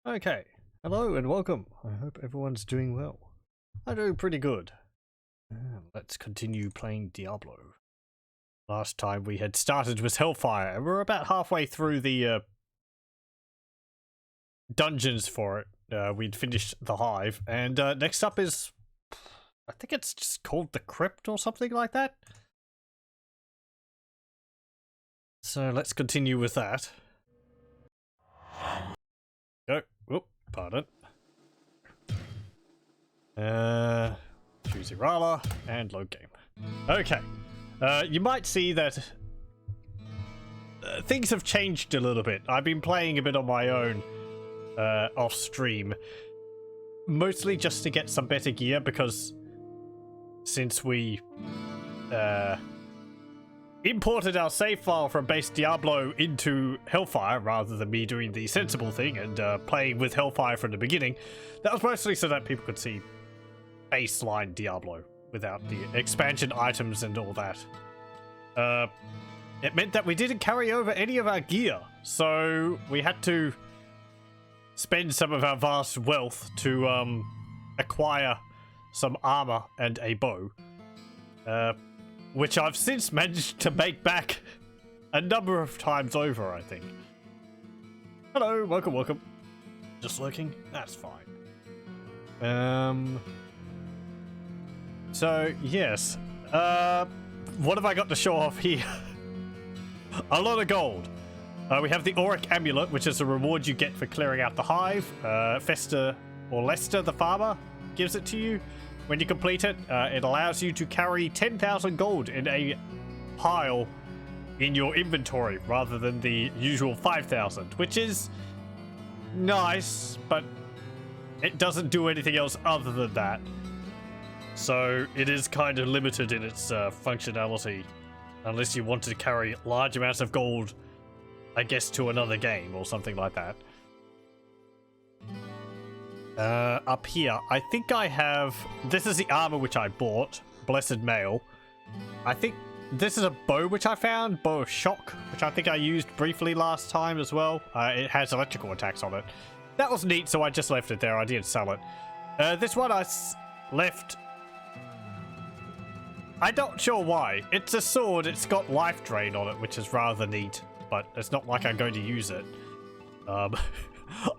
Okay, hello and welcome. I hope everyone's doing well. I'm doing pretty good. Let's continue playing Diablo. Last time we had started with Hellfire, and we're about halfway through the dungeons for it. We'd finished the Hive, and next up is, I think it's just called the Crypt or something like that. So let's continue with that. Go. Whoop, pardon. Choose Irala and load game. Okay. You might see that things have changed a little bit. I've been playing a bit on my own off stream, mostly just to get some better gear, because since we imported our save file from base Diablo into Hellfire rather than me doing the sensible thing and playing with Hellfire from the beginning, that was mostly so that people could see baseline Diablo without the expansion items and all that. It meant that we didn't carry over any of our gear, so we had to spend some of our vast wealth to acquire some armor and a bow, which I've since managed to make back a number of times over, I think. Hello, welcome. Just lurking? That's fine. So, yes. What have I got to show off here? A lot of gold. We have the Auric Amulet, which is a reward you get for clearing out the Hive. Fester, or Lester the farmer, gives it to you. When you complete it, it allows you to carry 10,000 gold in a pile in your inventory, rather than the usual 5,000, which is nice, but it doesn't do anything else other than that. So it is kind of limited in its functionality, unless you want to carry large amounts of gold, I guess, to another game or something like that. Up here, I think I have... This is the armor which I bought, Blessed Mail. I think this is a bow which I found, Bow of Shock, which I think I used briefly last time as well. It has electrical attacks on it. That was neat, so I just left it there. I didn't sell it. This one I left... I'm not sure why. It's a sword, it's got life drain on it, which is rather neat, but it's not like I'm going to use it.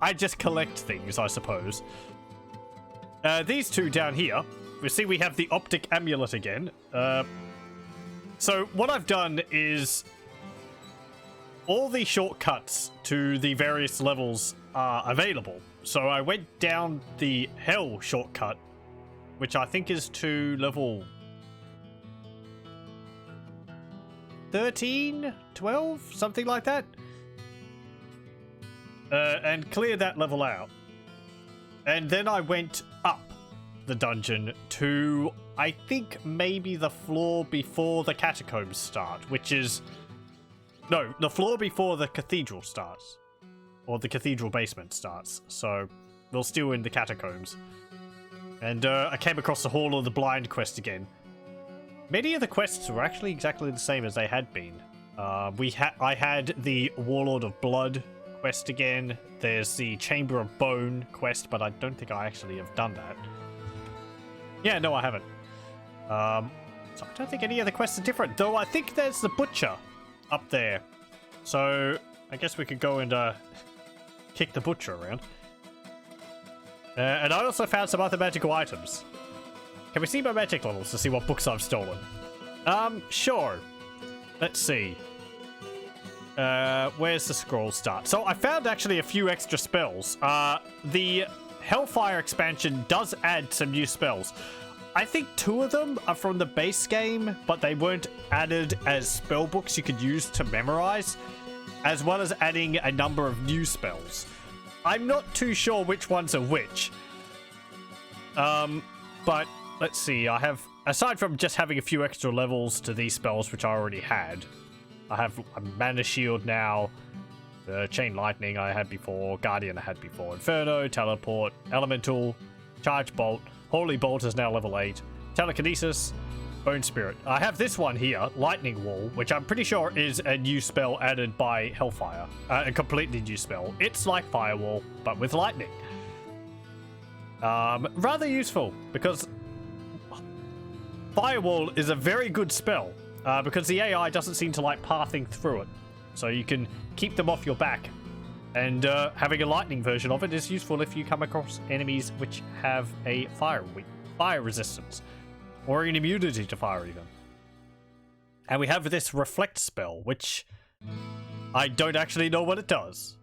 I just collect things, I suppose. These two down here, we see we have the Optic Amulet again. So what I've done is all the shortcuts to the various levels are available. So I went down the Hell shortcut, which I think is to level 13, 12, something like that. And clear that level out. And then I went up the dungeon to, I think, maybe the floor before the catacombs start, which is... No, the floor before the cathedral starts. Or the cathedral basement starts. So, we're still in the catacombs. And I came across the Hall of the Blind quest again. Many of the quests were actually exactly the same as they had been. I had the Warlord of Blood quest again. There's the Chamber of Bone quest, but I don't think I actually have done that. Yeah, no, I haven't. So I don't think any of the quests are different, though I think there's the Butcher up there. So I guess we could go and kick the Butcher around. And I also found some other magical items. Can we see my magic levels to see what books I've stolen? Sure. Let's see. Where's the scroll start? So I found actually a few extra spells. The Hellfire expansion does add some new spells. I think 2 of them are from the base game, but they weren't added as spell books you could use to memorize, as well as adding a number of new spells. I'm not too sure which ones are which. But let's see, I have, aside from just having a few extra levels to these spells, which I already had, I have a Mana Shield now, Chain Lightning I had before, Guardian I had before, Inferno, Teleport, Elemental, Charge Bolt, Holy Bolt is now level 8, Telekinesis, Bone Spirit. I have this one here, Lightning Wall, which I'm pretty sure is a new spell added by Hellfire. A completely new spell. It's like Firewall, but with lightning. Rather useful, because Firewall is a very good spell, because the AI doesn't seem to like pathing through it. So you can keep them off your back. And having a lightning version of it is useful if you come across enemies which have a fire resistance. Or an immunity to fire, even. And we have this Reflect spell, which I don't actually know what it does.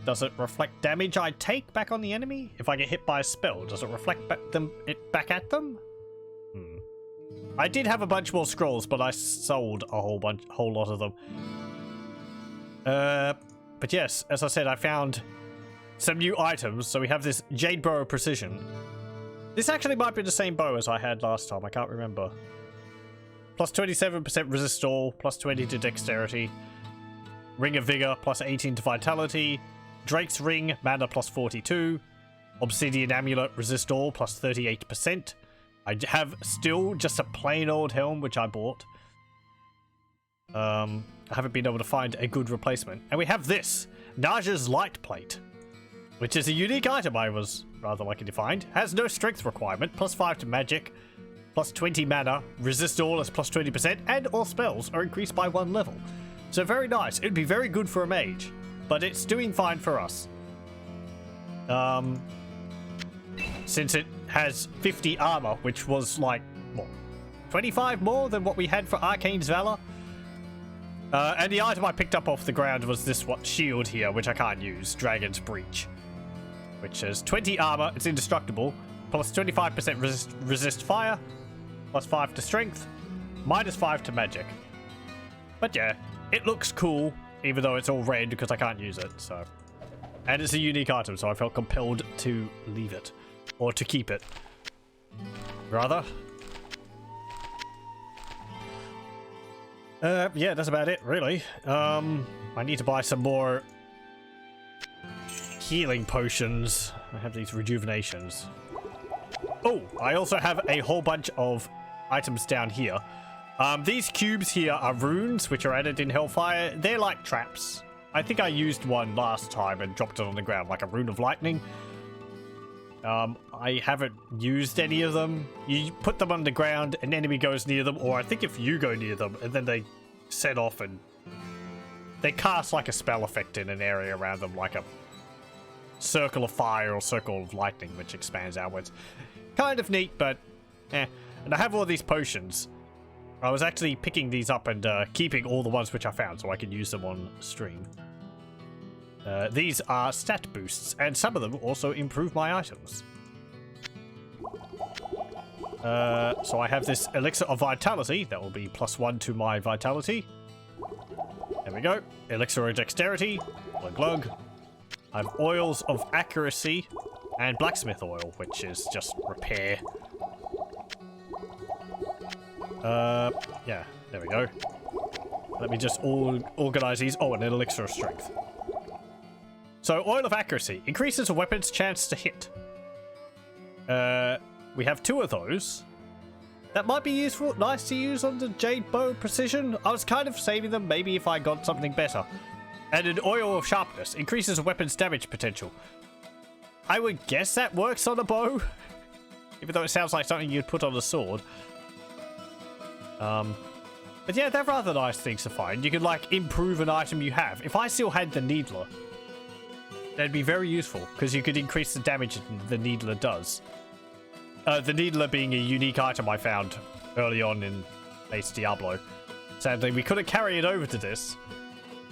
Does it reflect damage I take back on the enemy? If I get hit by a spell, does it reflect it back at them? I did have a bunch more scrolls, but I sold a whole lot of them. But yes, as I said, I found some new items. So we have this Jade Bow of Precision. This actually might be the same bow as I had last time. I can't remember. Plus 27% resist all, plus 20 to dexterity. Ring of Vigor, plus 18 to vitality. Drake's Ring, mana plus 42. Obsidian Amulet, resist all, plus 38%. I have still just a plain old helm, which I bought. I haven't been able to find a good replacement. And we have this, Naja's Light Plate, which is a unique item I was rather lucky to find. Has no strength requirement, plus 5 to magic, plus 20 mana, resist all is plus 20%, and all spells are increased by 1 level. So very nice. It'd be very good for a mage, but it's doing fine for us. Since it has 50 armor, which was like, what, 25 more than what we had for Arcane's Valor? And the item I picked up off the ground was this shield here, which I can't use, Dragon's Breach. Which has 20 armor, it's indestructible, plus 25% resist fire, plus 5 to strength, minus 5 to magic. But yeah, it looks cool, even though it's all red because I can't use it, so. And it's a unique item, so I felt compelled to leave it. Or to keep it. Rather. Yeah, that's about it, really. I need to buy some more healing potions. I have these rejuvenations. Oh, I also have a whole bunch of items down here. These cubes here are runes, which are added in Hellfire. They're like traps. I think I used one last time and dropped it on the ground, like a rune of lightning. I haven't used any of them. You put them on the ground, an enemy goes near them, or I think if you go near them, and then they set off and they cast like a spell effect in an area around them, like a circle of fire or circle of lightning, which expands outwards. Kind of neat, but eh. And I have all these potions. I was actually picking these up and keeping all the ones which I found so I can use them on stream. These are stat boosts, and some of them also improve my items. So I have this Elixir of Vitality. That will be +1 to my Vitality. There we go. Elixir of Dexterity. Glug glug. I have Oils of Accuracy and Blacksmith Oil, which is just repair. Yeah, there we go. Let me just organize these. Oh, and an Elixir of Strength. So, Oil of Accuracy increases a weapon's chance to hit. We have 2 of those. That might be useful, nice to use on the Jade Bow Precision. I was kind of saving them, maybe if I got something better. And an Oil of Sharpness increases a weapon's damage potential. I would guess that works on a bow, even though it sounds like something you'd put on a sword. But yeah, they're rather nice things to find. You can, like, improve an item you have. If I still had the Needler, that'd be very useful, because you could increase the damage the Needler does. The Needler being a unique item I found early on in base Diablo. Sadly, we couldn't carry it over to this.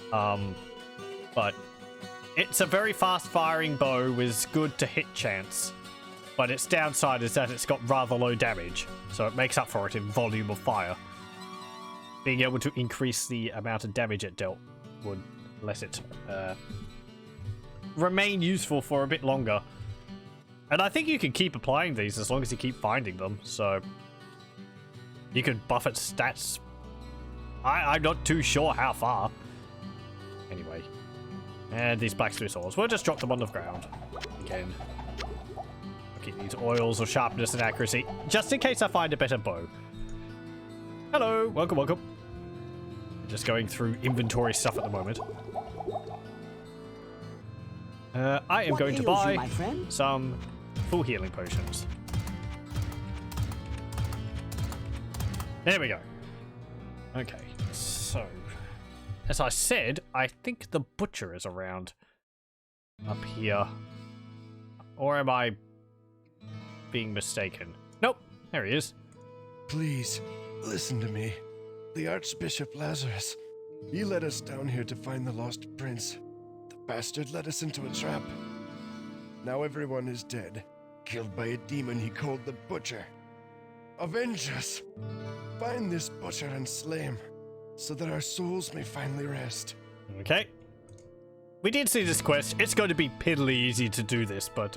But it's a very fast-firing bow with good to-hit chance. But its downside is that it's got rather low damage, so it makes up for it in volume of fire. Being able to increase the amount of damage it dealt would let it remain useful for a bit longer. And I think you can keep applying these as long as you keep finding them, so you can buff its stats. I'm not too sure how far. Anyway. And these blacksmith swords. We'll just drop them on the ground. Again. Keep these oils of sharpness and accuracy, just in case I find a better bow. Hello, welcome, welcome. Just going through inventory stuff at the moment. I am going to buy some full healing potions. There we go. Okay, so as I said, I think the butcher is around up here. Or am I being mistaken? Nope, there he is. Please, listen to me. The Archbishop Lazarus. He led us down here to find the lost prince. The bastard led us into a trap. Now everyone is dead, killed by a demon he called the Butcher. Avenge us! Find this butcher and slay him, so that our souls may finally rest. Okay. We did see this quest. It's going to be piddly easy to do this, but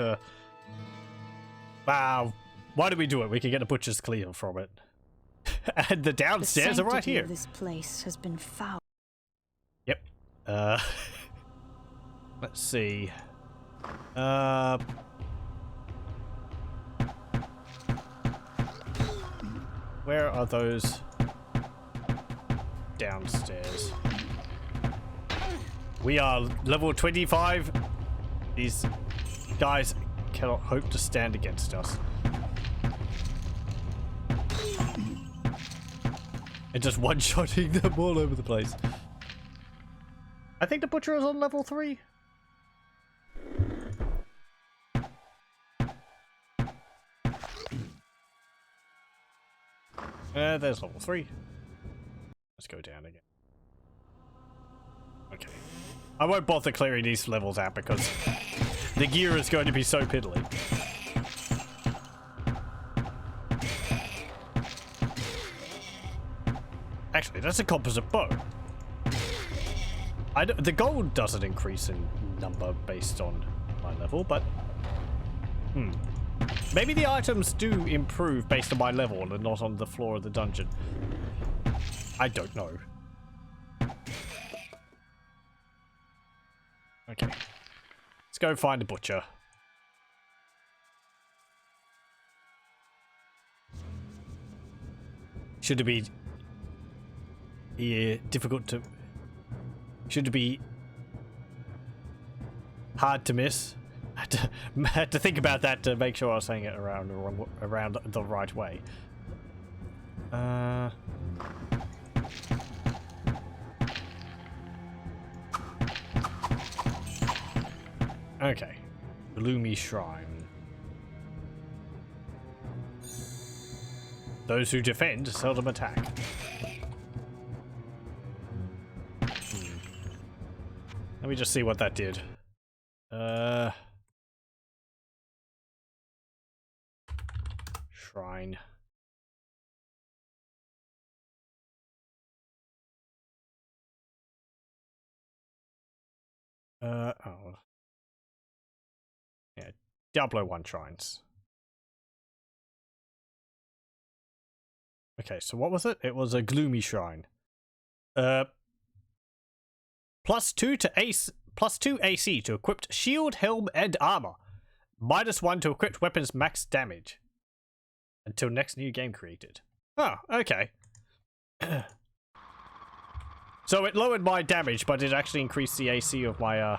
wow. Why do we do it? We can get a butcher's clear from it. And the downstairs are right here. This place has been foul. Yep. Let's see. Where are those downstairs? We are level 25. These guys cannot hope to stand against us. And just one-shotting them all over the place. I think the butcher is on level 3. There's level 3. Let's go down again. Okay. I won't bother clearing these levels out because the gear is going to be so piddly. Actually, that's a composite bow. The gold doesn't increase in number based on my level, but maybe the items do improve based on my level and not on the floor of the dungeon. I don't know. Okay. Let's go find a butcher. Should it be difficult to... Should it be hard to miss? I had to think about that to make sure I was saying it around the right way. Okay. Gloomy Shrine. Those who defend seldom attack. Let me just see what that did. Shrine. Oh. Yeah, Diablo 1 shrines. Okay, so what was it? It was a gloomy shrine. +2 to ace, +2 AC to equipped shield, helm, and armor. -1 to equipped weapons max damage. Until next new game created. Oh, okay. So it lowered my damage, but it actually increased the AC of my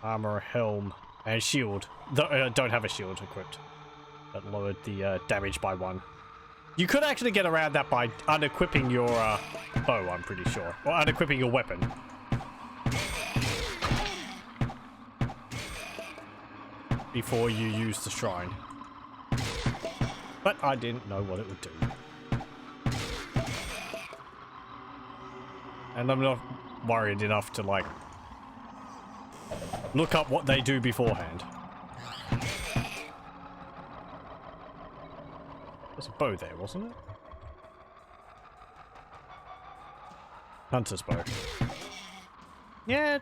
armor, helm, and shield. Don't have a shield equipped. That lowered the damage by 1. You could actually get around that by unequipping your bow, I'm pretty sure. Or unequipping your weapon. Before you use the shrine. But I didn't know what it would do. And I'm not worried enough to, like, look up what they do beforehand. There's a bow there, wasn't it? Hunter's bow. Yeah,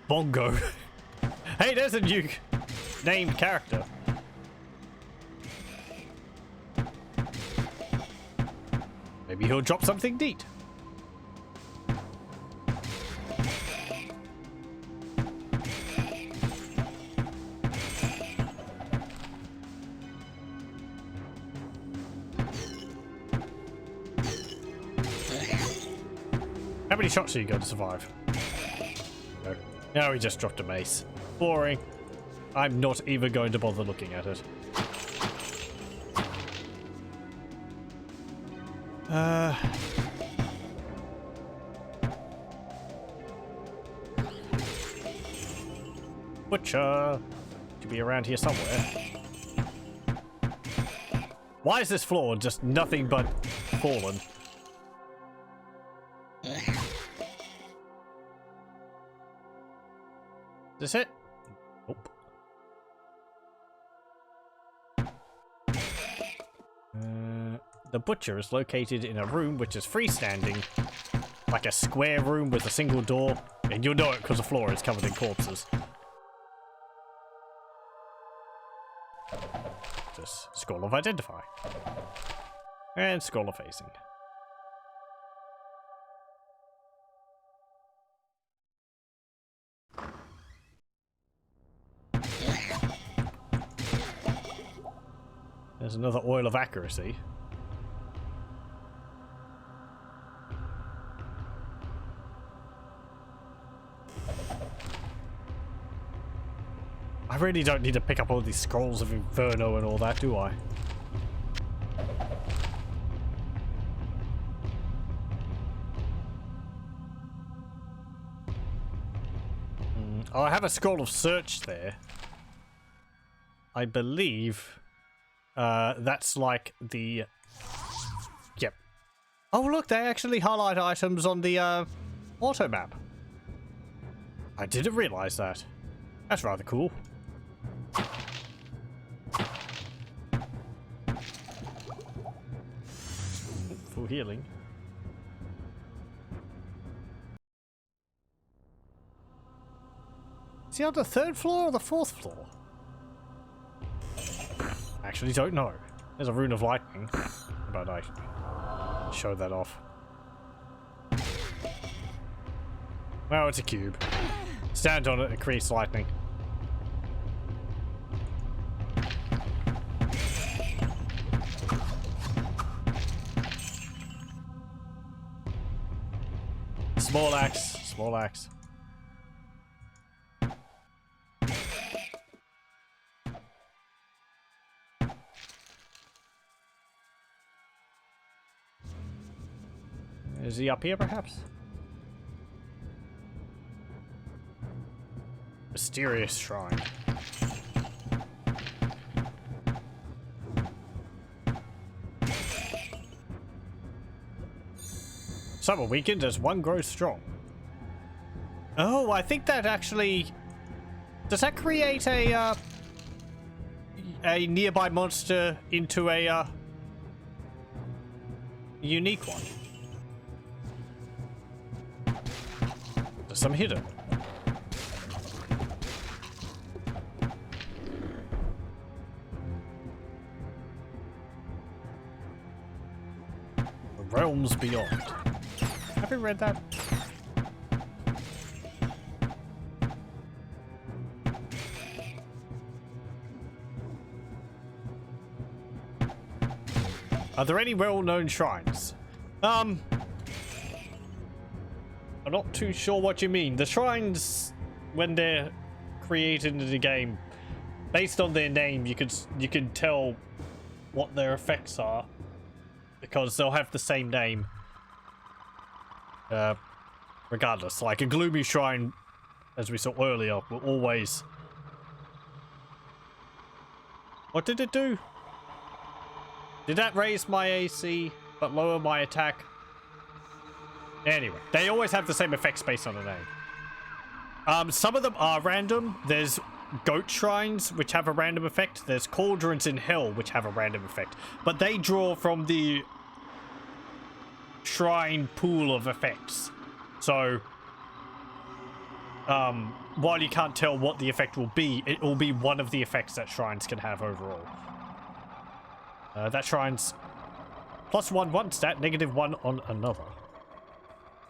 Bongo. Hey, there's a new named character. Maybe he'll drop something neat. How many shots are you going to survive? No. No, he just dropped a mace. Boring. I'm not even going to bother looking at it. Butcher. Should be around here somewhere. Why is this floor just nothing but fallen? Is this it? Nope. The butcher is located in a room which is freestanding, like a square room with a single door, and you'll know it because the floor is covered in corpses. Just scroll of identify. And scroll of facing. There's another oil of accuracy. I really don't need to pick up all these scrolls of Inferno and all that, do I? Oh, I have a scroll of search there. I believe that's like the... Yep. Oh, look, they actually highlight items on the auto map. I didn't realize that. That's rather cool. Full healing. Is he on the 3rd floor or the 4th floor? Actually don't know. There's a rune of lightning. How about I show that off? Well, it's a cube. Stand on it, it creates lightning. Small axe, small axe. Is he up here, perhaps? Mysterious shrine. Some are weakened as one grows strong. Oh, I think that actually... Does that create a nearby monster into a unique one? There's some hidden. The realms beyond. Have you read that? Are there any well-known shrines? I'm not too sure what you mean. The shrines, when they're created in the game, based on their name, you can tell what their effects are, because they'll have the same name. Regardless, like a gloomy shrine, as we saw earlier, will always... What did it do? Did that raise my AC, but lower my attack? Anyway, they always have the same effects based on the name. Some of them are random. There's goat shrines, which have a random effect. There's cauldrons in hell, which have a random effect. But they draw from the shrine pool of effects. So, while you can't tell what the effect will be, it will be one of the effects that shrines can have overall. That shrine's +1 one stat, -1 on another.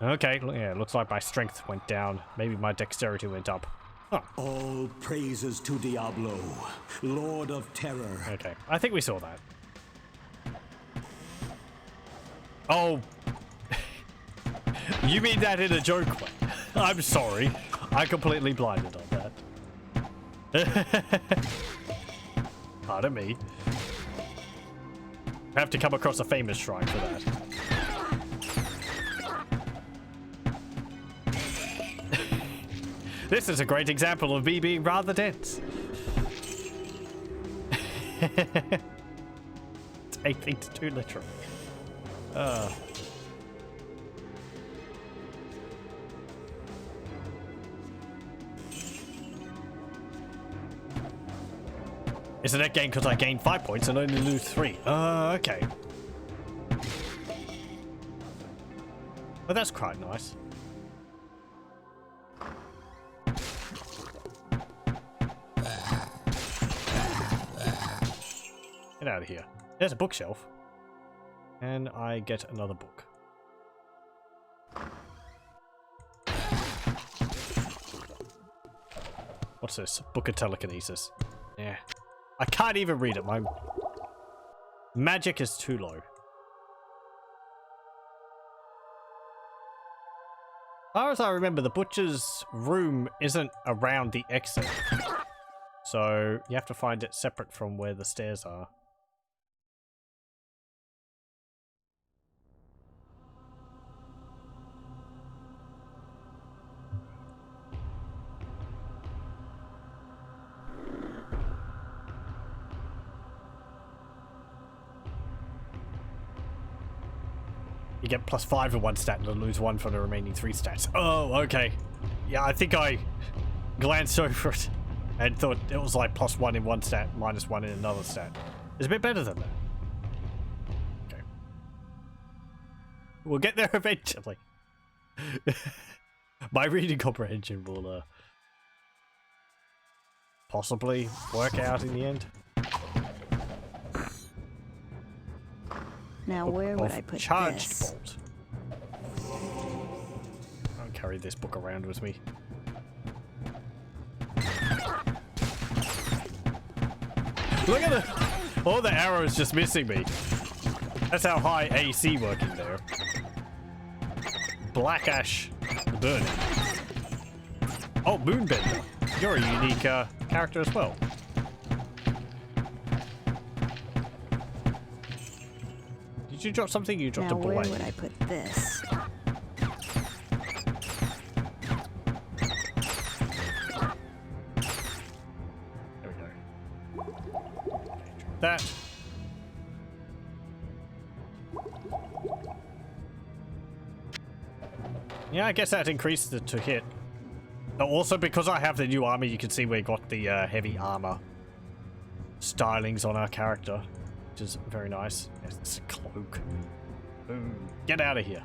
Okay, yeah, looks like my strength went down. Maybe my dexterity went up. Huh. All praises to Diablo, Lord of Terror. Okay, I think we saw that. Oh. You mean that in a joke way? I'm sorry. I completely blinded on that. Pardon me. I have to come across a famous shrine for that. This is a great example of me being rather dense. Take things too literally. It's a net gain because I gained 5 points and only lose 3. Okay. Well, that's quite nice. Get out of here. There's a bookshelf. And I get another book. What's this? Book of Telekinesis. Yeah. I can't even read it. My magic is too low. As far as I remember, the butcher's room isn't around the exit. So you have to find it separate from where the stairs are. You get +5 in one stat and lose 1 for the remaining 3 stats. Oh, okay. Yeah, I think I glanced over it and thought it was like +1 in one stat, -1 in another stat. It's a bit better than that. Okay. We'll get there eventually. My reading comprehension will possibly work out in the end. Now where would I put charged this? bolt. I'll carry this book around with me. Look at all the arrows just missing me. That's how high AC working there. Black Ash Burning. Oh, Moonbender. You're a unique character as well. Did you drop something? You dropped now a blade. where would I put this? There we go. Okay, drop that. Yeah, I guess that increased it to hit. But also, because I have the new armor, you can see we got the heavy armor stylings on our character, which is very nice. Yes, it's a cloak. Boom. Get out of here.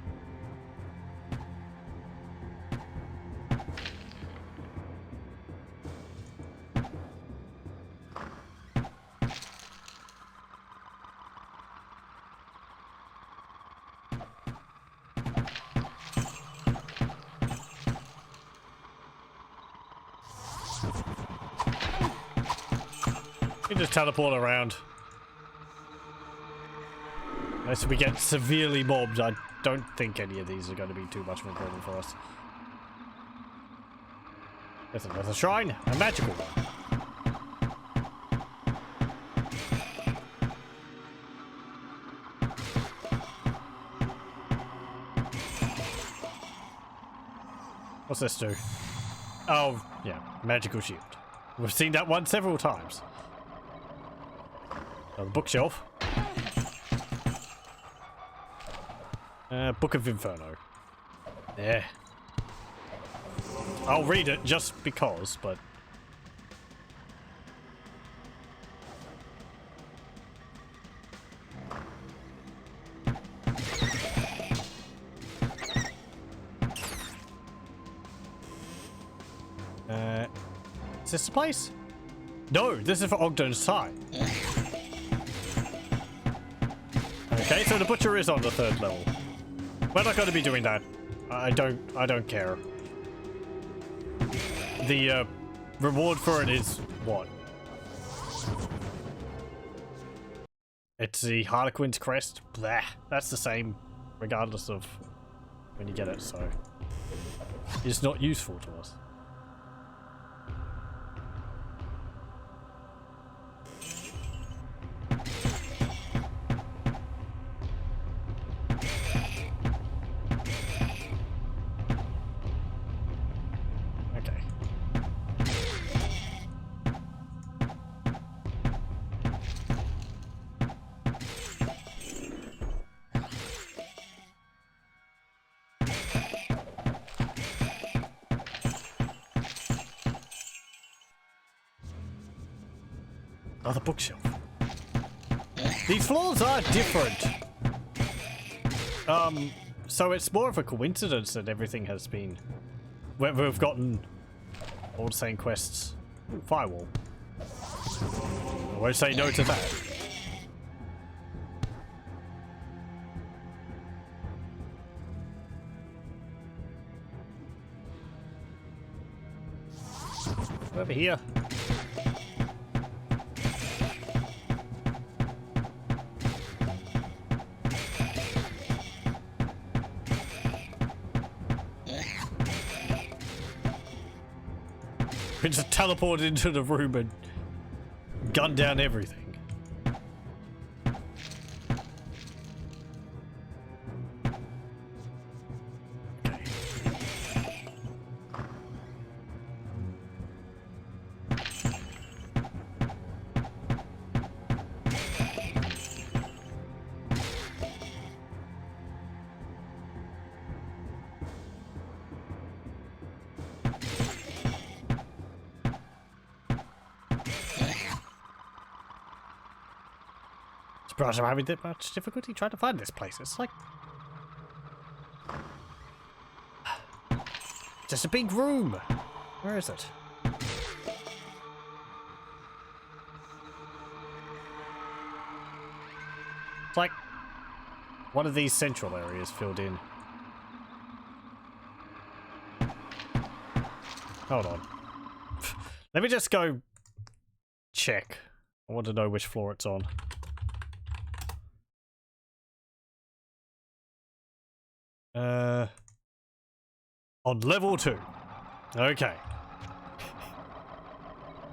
You can just teleport around. Unless we get severely mobbed, I don't think any of these are going to be too much of a problem for us. There's another shrine, a magical one. What's this do? Oh, yeah, magical shield. We've seen that one several times. The bookshelf. Book of Inferno. Yeah. I'll read it just because, but... is this the place? No, this is for Ogden's side. Okay, so the butcher is on the 3rd level. We're not going to be doing that. I don't care. The reward for it is what? It's the Harlequin's crest. Blah. That's the same, regardless of when you get it, so it's not useful to us. Oh, the bookshelf. These floors are different. So it's more of a coincidence that everything has been... We've gotten all the same quests. Ooh, firewall. I won't say no to that. Over here. We just teleport into the room and gun down everything. Surprised I'm having that much difficulty trying to find this place. It's like... just a big room. Where is it? It's like one of these central areas filled in. Hold on. Let me just go check. I want to know which floor it's on. On level 2. Okay.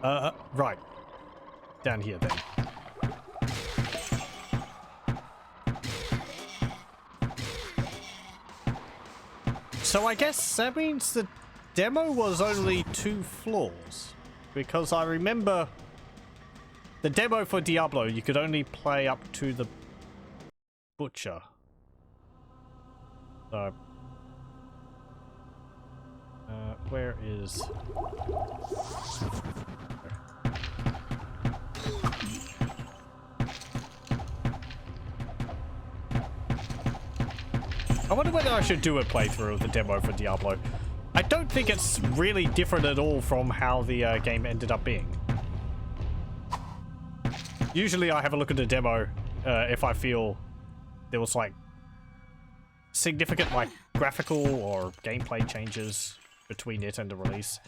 Right. Down here then. So I guess that means the demo was only 2 floors. Because I remember the demo for Diablo, you could only play up to the butcher. So, where is... I wonder whether I should do a playthrough of the demo for Diablo. I don't think it's really different at all from how the game ended up being. Usually I have a look at the demo if I feel there was like significant like graphical or gameplay changes between it and the release.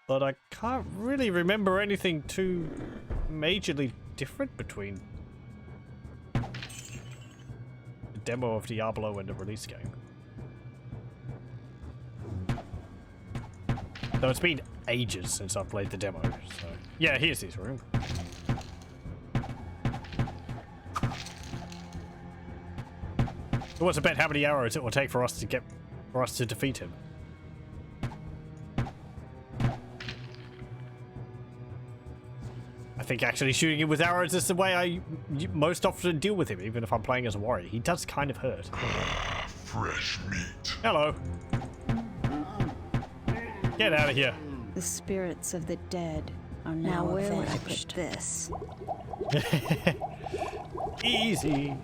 But I can't really remember anything too majorly different between the demo of Diablo and the release game. Though it's been ages since I've played the demo, so... Yeah, here's his room. What's a bet how many arrows it will take for us to defeat him? I think actually shooting him with arrows is the way I most often deal with him, even if I'm playing as a warrior. He does kind of hurt. Fresh meat. Hello. Get out of here. The spirits of the dead are now where would I avenged. put this? Easy.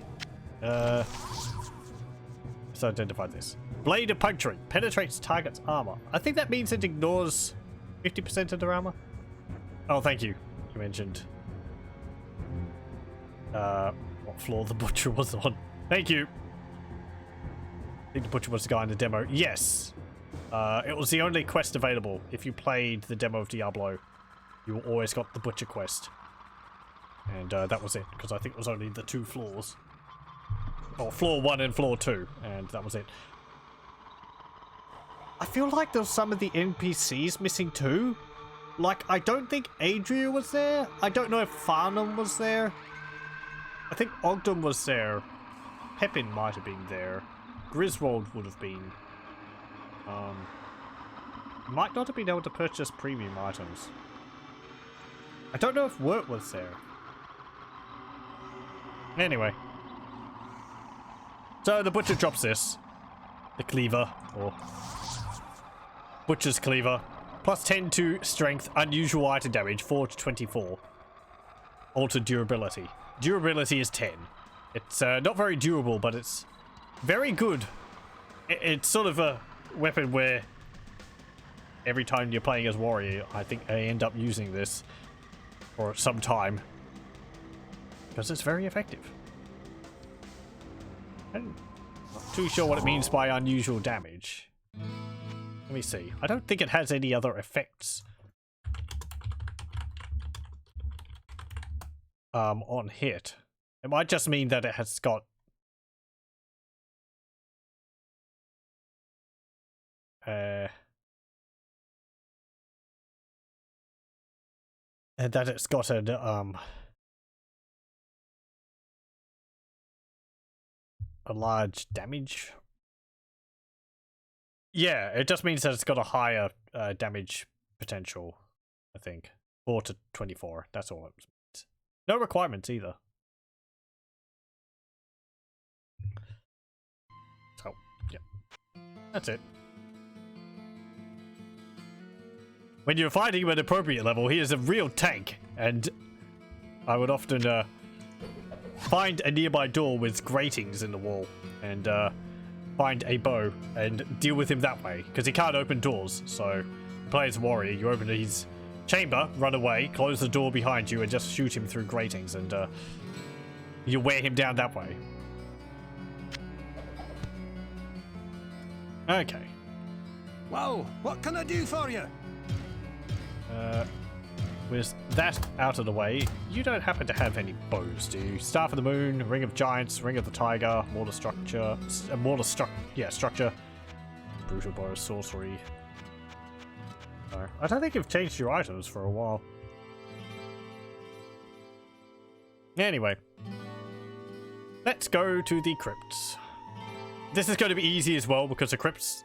Let's identify this. Blade of Puncturing. Penetrates target's armor. I think that means it ignores 50% of their armor. Oh, thank you. You mentioned what floor the butcher was on. Thank you. I think the butcher was the guy in the demo. Yes. It was the only quest available. If you played the demo of Diablo, you always got the butcher quest. And that was it, because I think it was only the 2 floors. Or floor 1 and floor 2, and that was it. I feel like there's some of the NPCs missing too. Like, I don't think Adria was there. I don't know if Farnham was there. I think Ogden was there. Pepin might have been there. Griswold would have been. Might not have been able to purchase premium items. I don't know if Wirt was there. Anyway. So the butcher drops this. The cleaver, or butcher's cleaver. Plus 10 to strength, unusual item damage, 4 to 24. Altered durability. Durability is 10. It's not very durable, but it's very good. It's sort of a weapon where every time you're playing as warrior, I think I end up using this for some time. Because it's very effective. I'm not too sure what it means by unusual damage. Let me see. I don't think it has any other effects on hit. It might just mean that it has got and that it's got a large damage. Yeah, it just means that it's got a higher damage potential, I think. 4 to 24, that's all it means. No requirements either. So, yeah. That's it. When you're fighting him at an appropriate level, he is a real tank, and I would often find a nearby door with gratings in the wall, and find a bow and deal with him that way, because he can't open doors. So you play as a warrior, you open his chamber, run away, close the door behind you, and just shoot him through gratings, and you wear him down that way. Okay. Whoa, what can I do for you? With that out of the way, you don't happen to have any bows, do you? Staff of the Moon, Ring of Giants, Ring of the Tiger, Mortar Structure, Structure, Brutal Bow, Sorcery. No, I don't think you've changed your items for a while. Anyway, let's go to the crypts. This is going to be easy as well, because the crypts,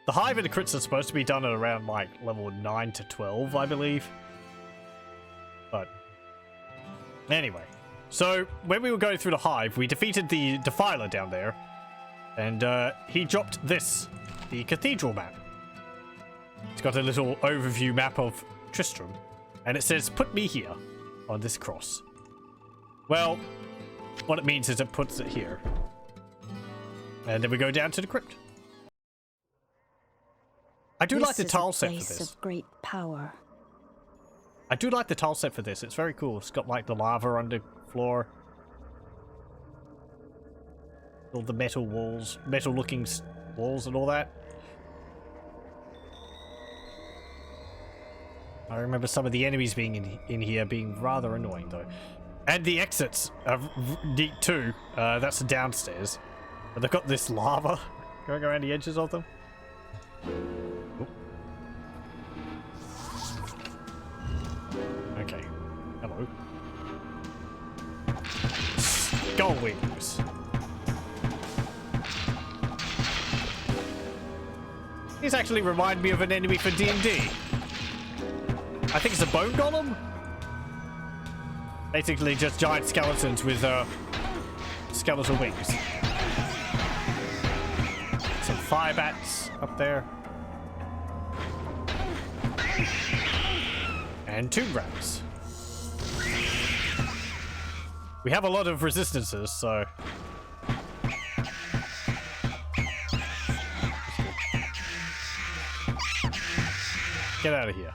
the Hive and the crypts are supposed to be done at around like level 9 to 12, I believe. But anyway, so when we were going through the Hive, we defeated the Defiler down there, and he dropped this, the Cathedral map. It's got a little overview map of Tristram, and it says, "Put me here on this cross." Well, what it means is it puts it here. And then we go down to the crypt. I do like the tile set for this. Of great power. I do like the tile set for this. It's very cool. It's got like the lava under floor. All the metal walls, metal looking walls and all that. I remember some of the enemies being in here being rather annoying though. And the exits are neat too. That's the downstairs. But they've got this lava going around the edges of them. Oop. Okay. Hello. Skull wings. These actually remind me of an enemy for D&D. I think it's a bone golem? Basically just giant skeletons with skeletal wings. Some fire bats up there. And tomb rats. We have a lot of resistances, so... Get out of here.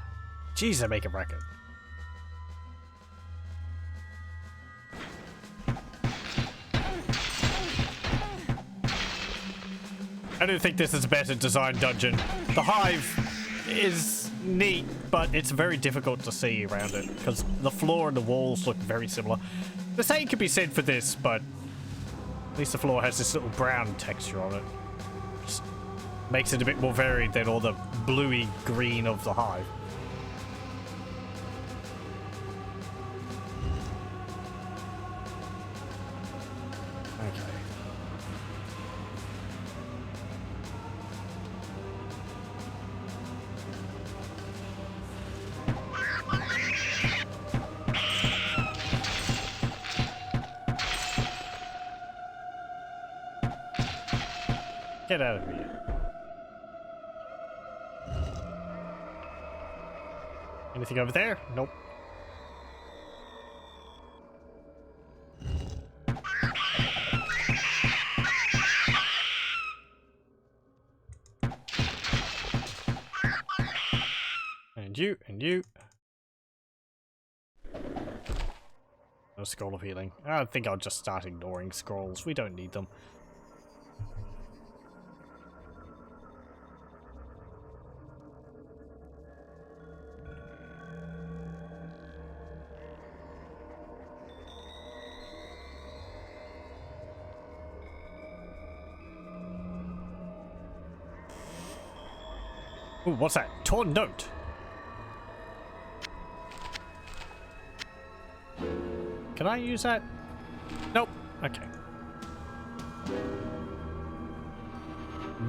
Jeez, I make a racket. I don't think this is a better designed dungeon. The Hive is neat, but it's very difficult to see around it because the floor and the walls look very similar. The same could be said for this, but At least the floor has this little brown texture on it. Just makes it a bit more varied than all the bluey green of the hive. Okay. Get out of here. Anything over there? Nope. And you, and you. No scroll of healing. I think I'll just start ignoring scrolls. We don't need them. Ooh, what's that? Torn note. Can I use that? Nope. Okay.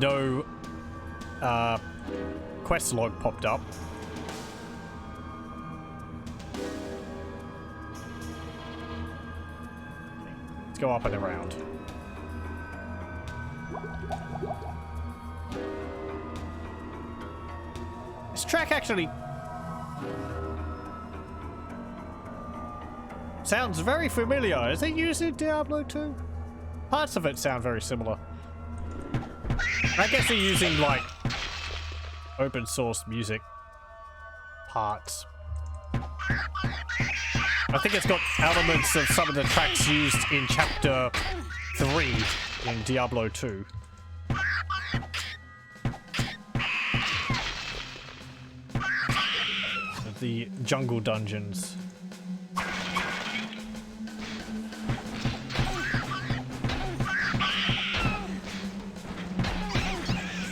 No quest log popped up. Let's go up and around. This track actually sounds very familiar. Is it used in Diablo 2? Parts of it sound very similar. I guess they're using like open source music parts. I think it's got elements of some of the tracks used in chapter 3 in Diablo 2. The jungle dungeons.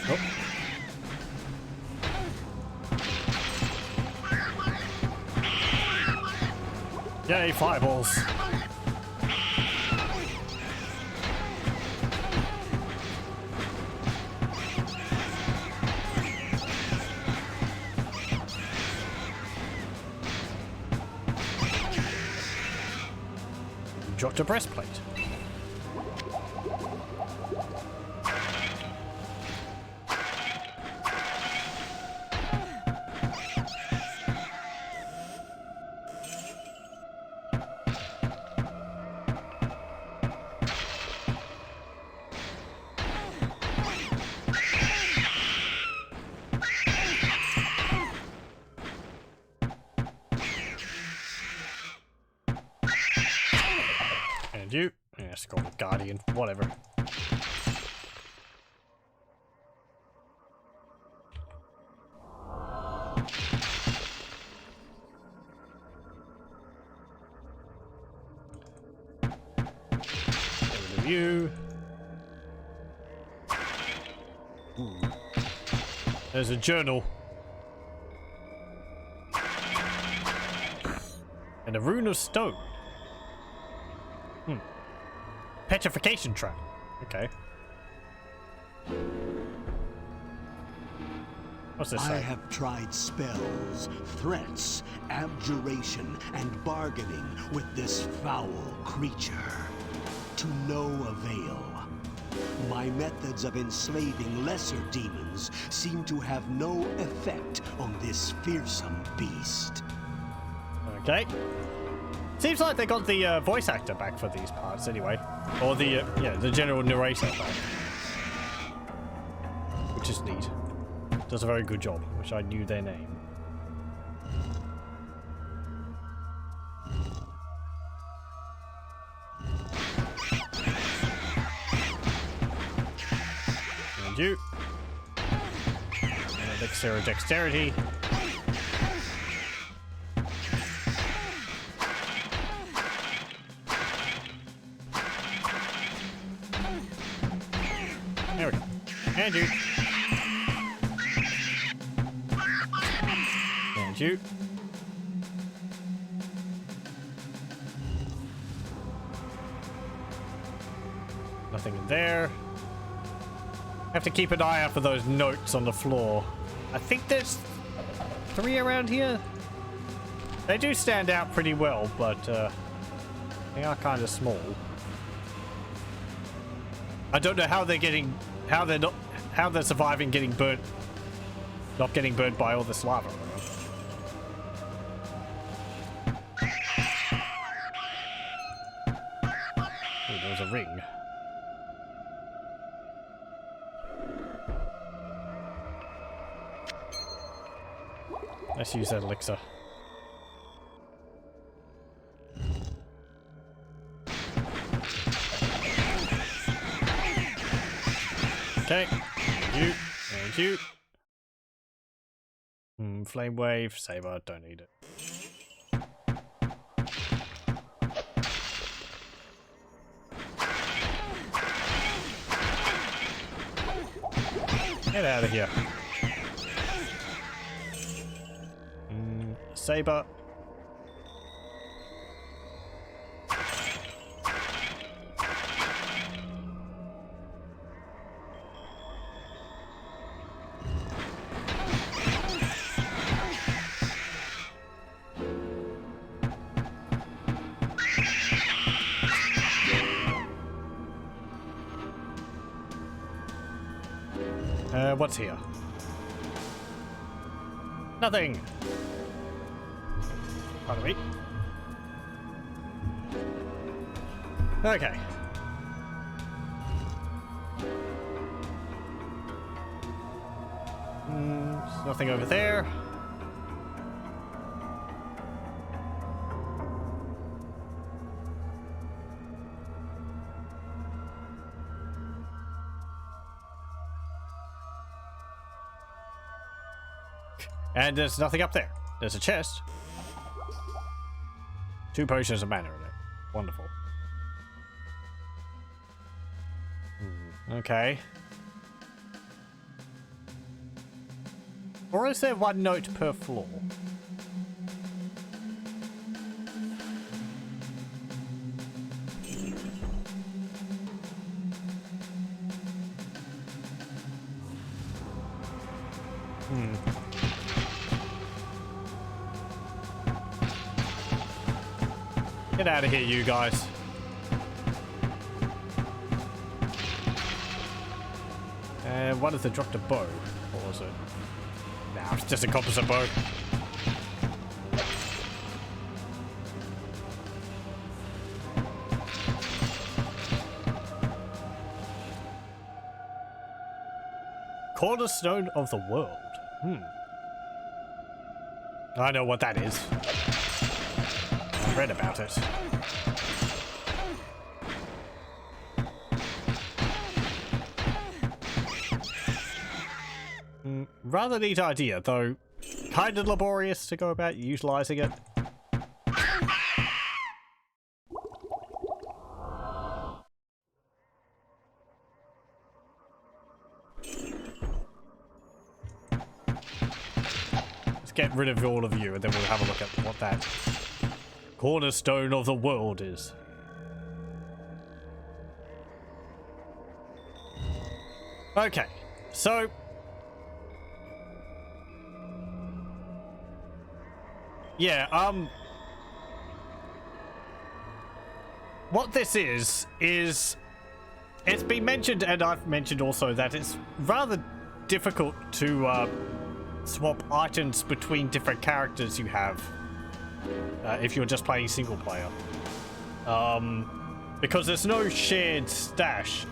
Oh. Yay, fireballs. Dropped a breastplate. You? Yeah, let's go with Guardian. Whatever. Get rid of you. Ooh. There's a journal. And a rune of stone. Petrification trap. Okay. What's this say? I have tried spells, threats, abjuration, and bargaining with this foul creature. To no avail. My methods of enslaving lesser demons seem to have no effect on this fearsome beast. Okay. Seems like they got the voice actor back for these parts anyway. Or the, yeah, the general narrator back. Which is neat. Does a very good job. Wish I knew their name. And you. And elixir of dexterity. There we go. And you. And you. Nothing in there. Have to keep an eye out for those notes on the floor. I think there's 3 around here. They do stand out pretty well, but they are kind of small. I don't know how they're surviving getting burnt, not getting burnt by all this lava. Oh, there's a ring. Let's use that elixir. Okay, you, and you. Flame wave, saber, don't need it. Get out of here. Saber. What's here? Nothing. Pardon me. Okay. There's nothing over there. And there's nothing up there. There's a chest. 2 potions of mana in it. Wonderful. Okay. Or is there 1 note per floor? Get out of here, you guys. What if they dropped a bow? What was it? Nah, it's just a composite bow. Cornerstone of the world. I know what that is. I read about it. Rather neat idea, though kind of laborious to go about utilizing it. Let's get rid of all of you, and then we'll have a look at what that cornerstone of the world is. Okay, so yeah, what this is it's been mentioned, and I've mentioned also, that it's rather difficult to swap items between different characters you have if you're just playing single player, because there's no shared stash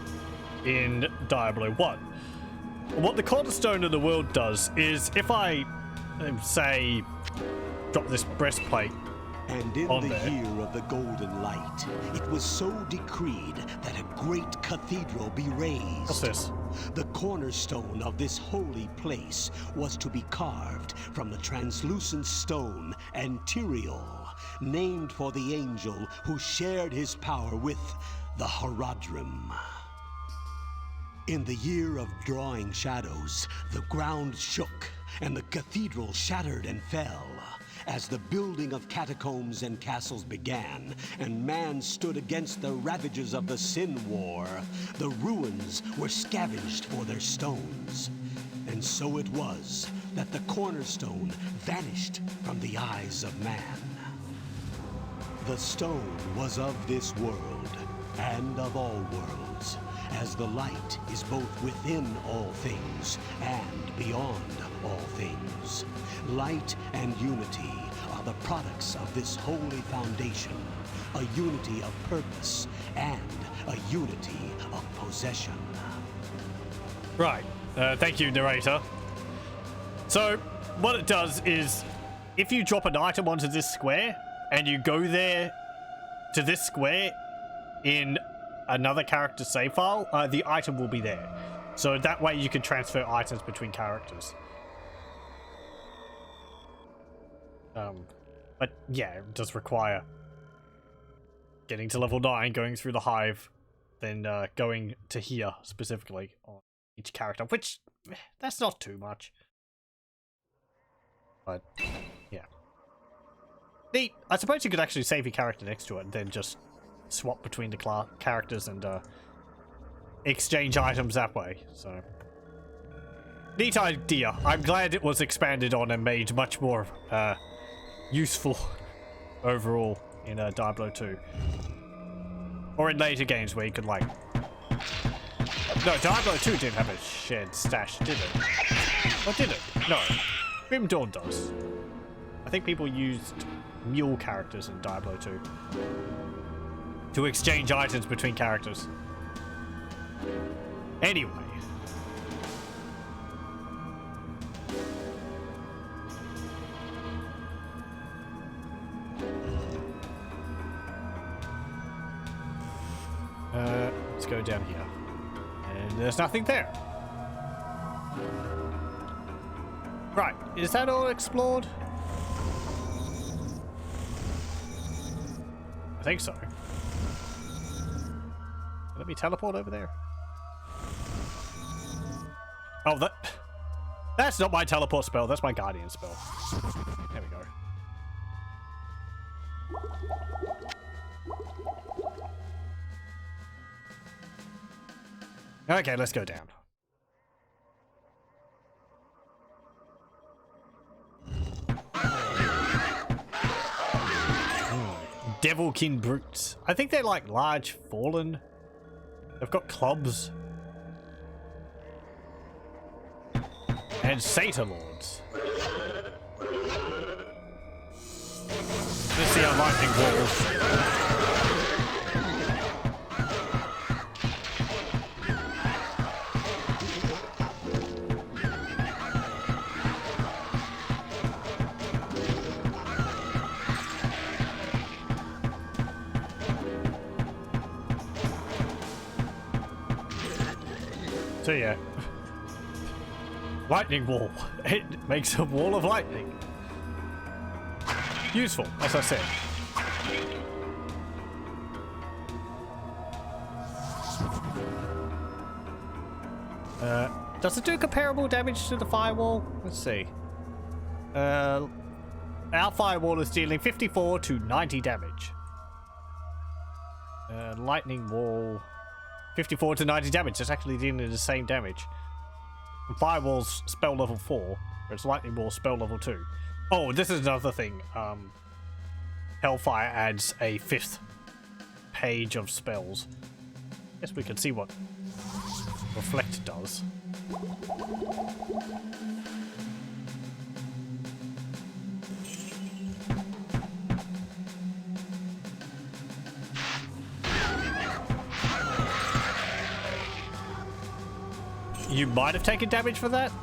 in Diablo 1. What the cornerstone of the world does is, if I say drop this breastplate and in on the there. year of the golden light, it was so decreed that a great cathedral be raised. What's this? The cornerstone of this holy place was to be carved from the translucent stone Antirial, named for the angel who shared his power with the Horadrim. In the year of drawing shadows, the ground shook, and the cathedral shattered and fell. As the building of catacombs and castles began, and man stood against the ravages of the Sin War, the ruins were scavenged for their stones. And so it was that the cornerstone vanished from the eyes of man. The stone was of this world, and of all worlds, as the light is both within all things and beyond all things. Light and unity are the products of this holy foundation, a unity of purpose and a unity of possession. Right. Thank you, narrator. So, what it does is, if you drop an item onto this square, and you go there to this square in another character's save file, the item will be there. So that way you can transfer items between characters. But yeah, it does require getting to level 9, going through the hive, then going to here specifically on each character, which that's not too much. But yeah. Neat. I suppose you could actually save your character next to it and then just swap between the characters and exchange items that way. So, neat idea. I'm glad it was expanded on and made much more useful overall in Diablo 2. Or in later games where you could, like... No, Diablo 2 didn't have a shared stash, did it? Or did it? No. Grim Dawn does. I think people used mule characters in Diablo 2 to exchange items between characters. Anyway. Let's go down here. And there's nothing there. Right, is that all explored? I think so. Let me teleport over there. Oh, that's not my teleport spell. That's my guardian spell. There we go. Okay, let's go down. Devilkin brutes. I think they're like large fallen. They've got clubs. And Satyr Lords. Let's see our lightning balls. So yeah, lightning wall. It makes a wall of lightning. Useful, as I said. Does it do comparable damage to the firewall? Let's see. Our firewall is dealing 54 to 90 damage. Lightning wall, 54 to 90 damage. It's actually dealing the same damage. And firewall's spell level 4, whereas lightning wall spell level 2. Oh, this is another thing. Hellfire adds a 5th page of spells. Guess we can see what Reflect does. You might have taken damage for that.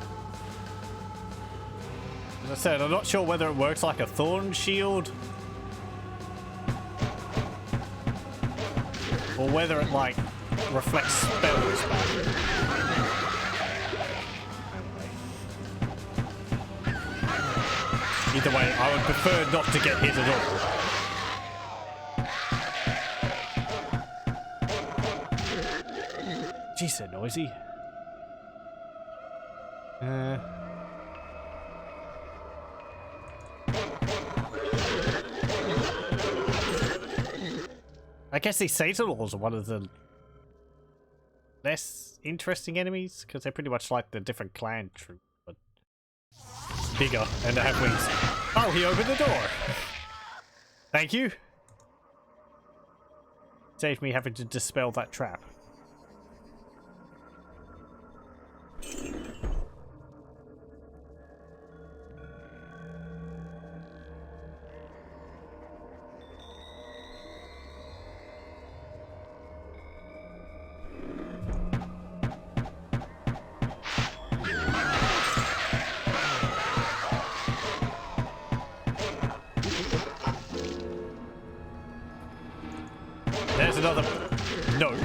As I said, I'm not sure whether it works like a thorn shield or whether it like reflects spells back. Either way, I would prefer not to get hit at all. Jeez, they're noisy. I guess these Satanors are one of the less interesting enemies, because they're pretty much like the different clan troop, but bigger, and they have wings. Oh, he opened the door! Thank you! Saved me having to dispel that trap. There's another note.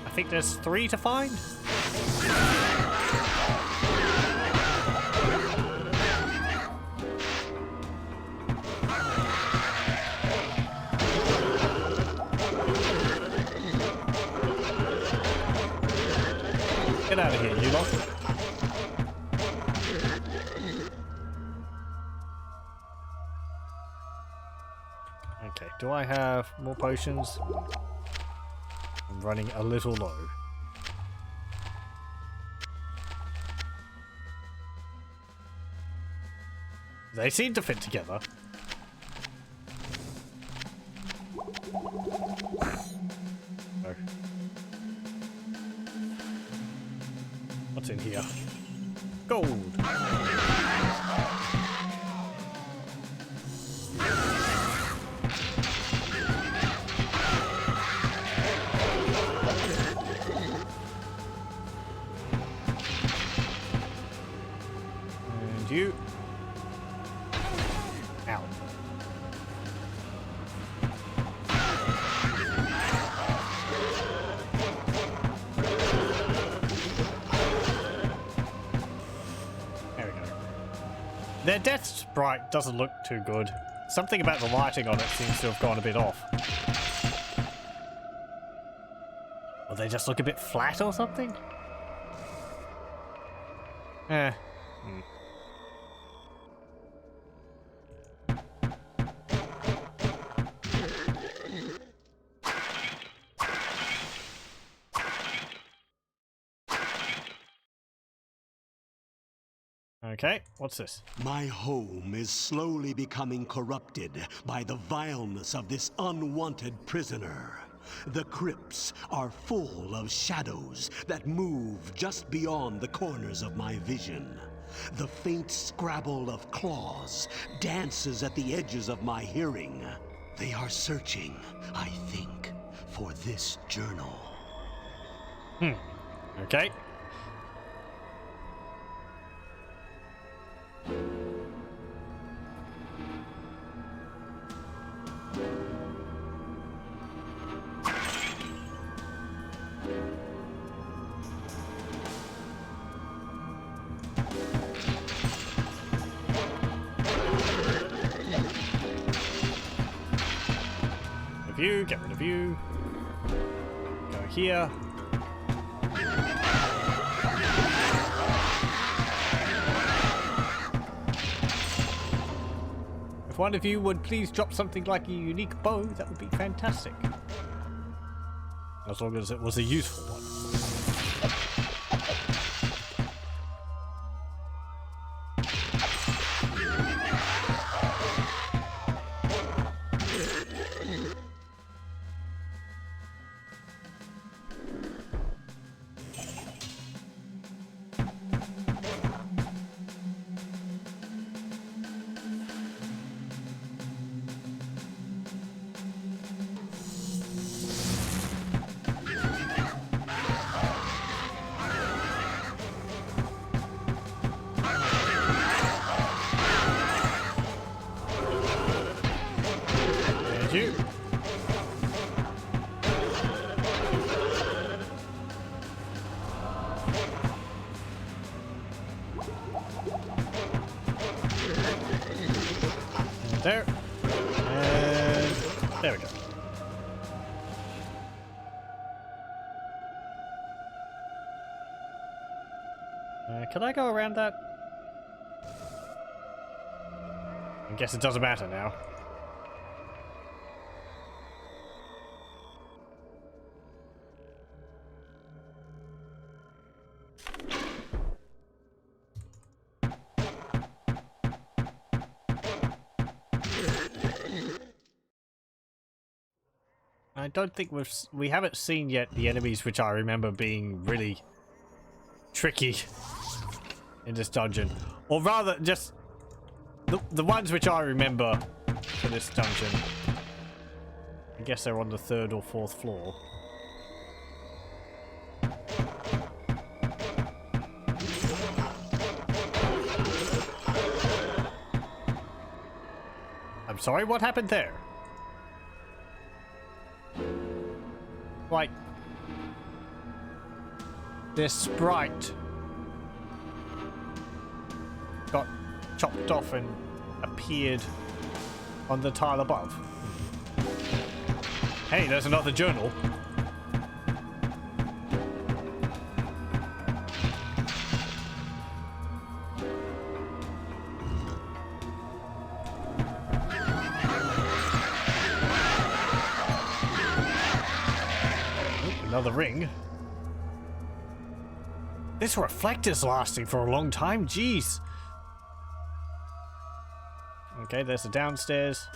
I think there's 3 to find. Get out of here, you lot. Okay, do I have more potions? I'm running a little low. They seem to fit together. No. What's in here? Gold! And you. Ow. There we go. Their death sprite doesn't look too good. Something about the lighting on it seems to have gone a bit off. Or they just look a bit flat or something? Okay, what's this? My home is slowly becoming corrupted by the vileness of this unwanted prisoner. The crypts are full of shadows that move just beyond the corners of my vision. The faint scrabble of claws dances at the edges of my hearing. They are searching, I think, for this journal. Okay. You, get rid of you. Go here. If one of you would please drop something like a unique bow, that would be fantastic. As long as it was a useful one. You. There. There we go. Can I go around that? I guess it doesn't matter now. I don't think we haven't seen yet the enemies which I remember being really tricky in this dungeon, or rather just the ones which I remember for this dungeon. I guess they're on the 3rd or 4th floor. I'm sorry, what happened there? Like, this sprite got chopped off and appeared on the tile above. Hey, there's another journal. Another ring. This reflector's lasting for a long time, jeez. Okay, there's the downstairs.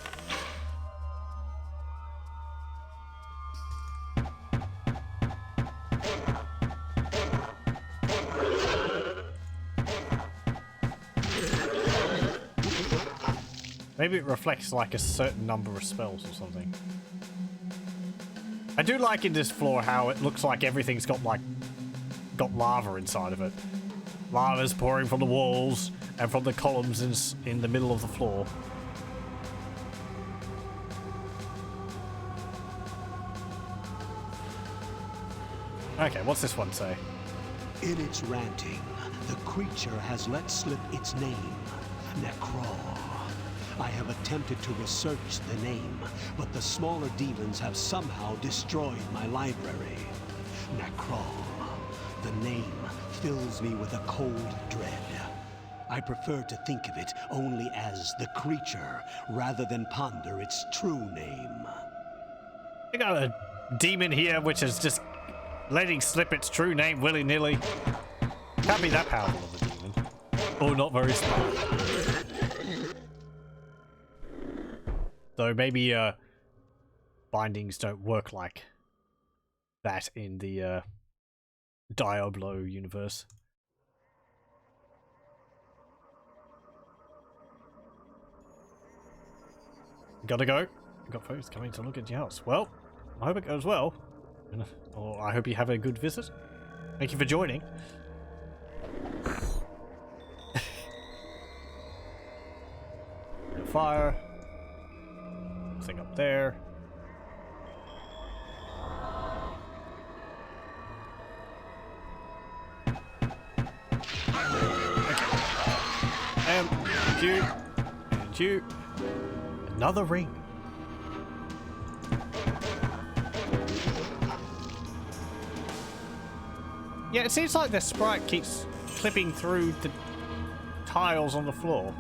Maybe it reflects like a certain number of spells or something. I do like in this floor how it looks like everything's got lava inside of it. Lava's pouring from the walls and from the columns in the middle of the floor. Okay, what's this one say? In its ranting, the creature has let slip its name, Necraw. I have attempted to research the name, but the smaller demons have somehow destroyed my library. Necraw. The name fills me with a cold dread. I prefer to think of it only as the creature, rather than ponder its true name. We got a demon here which is just letting slip its true name willy-nilly. Can't be that powerful of a demon. Or not very smart. Though maybe bindings don't work like that in the Diablo universe. Gotta go. Got folks coming to look at your house. Well, I hope it goes well. Or I hope you have a good visit. Thank you for joining. Fire. Thing up there. And you. And you. Another ring. Yeah, it seems like the sprite keeps clipping through the tiles on the floor.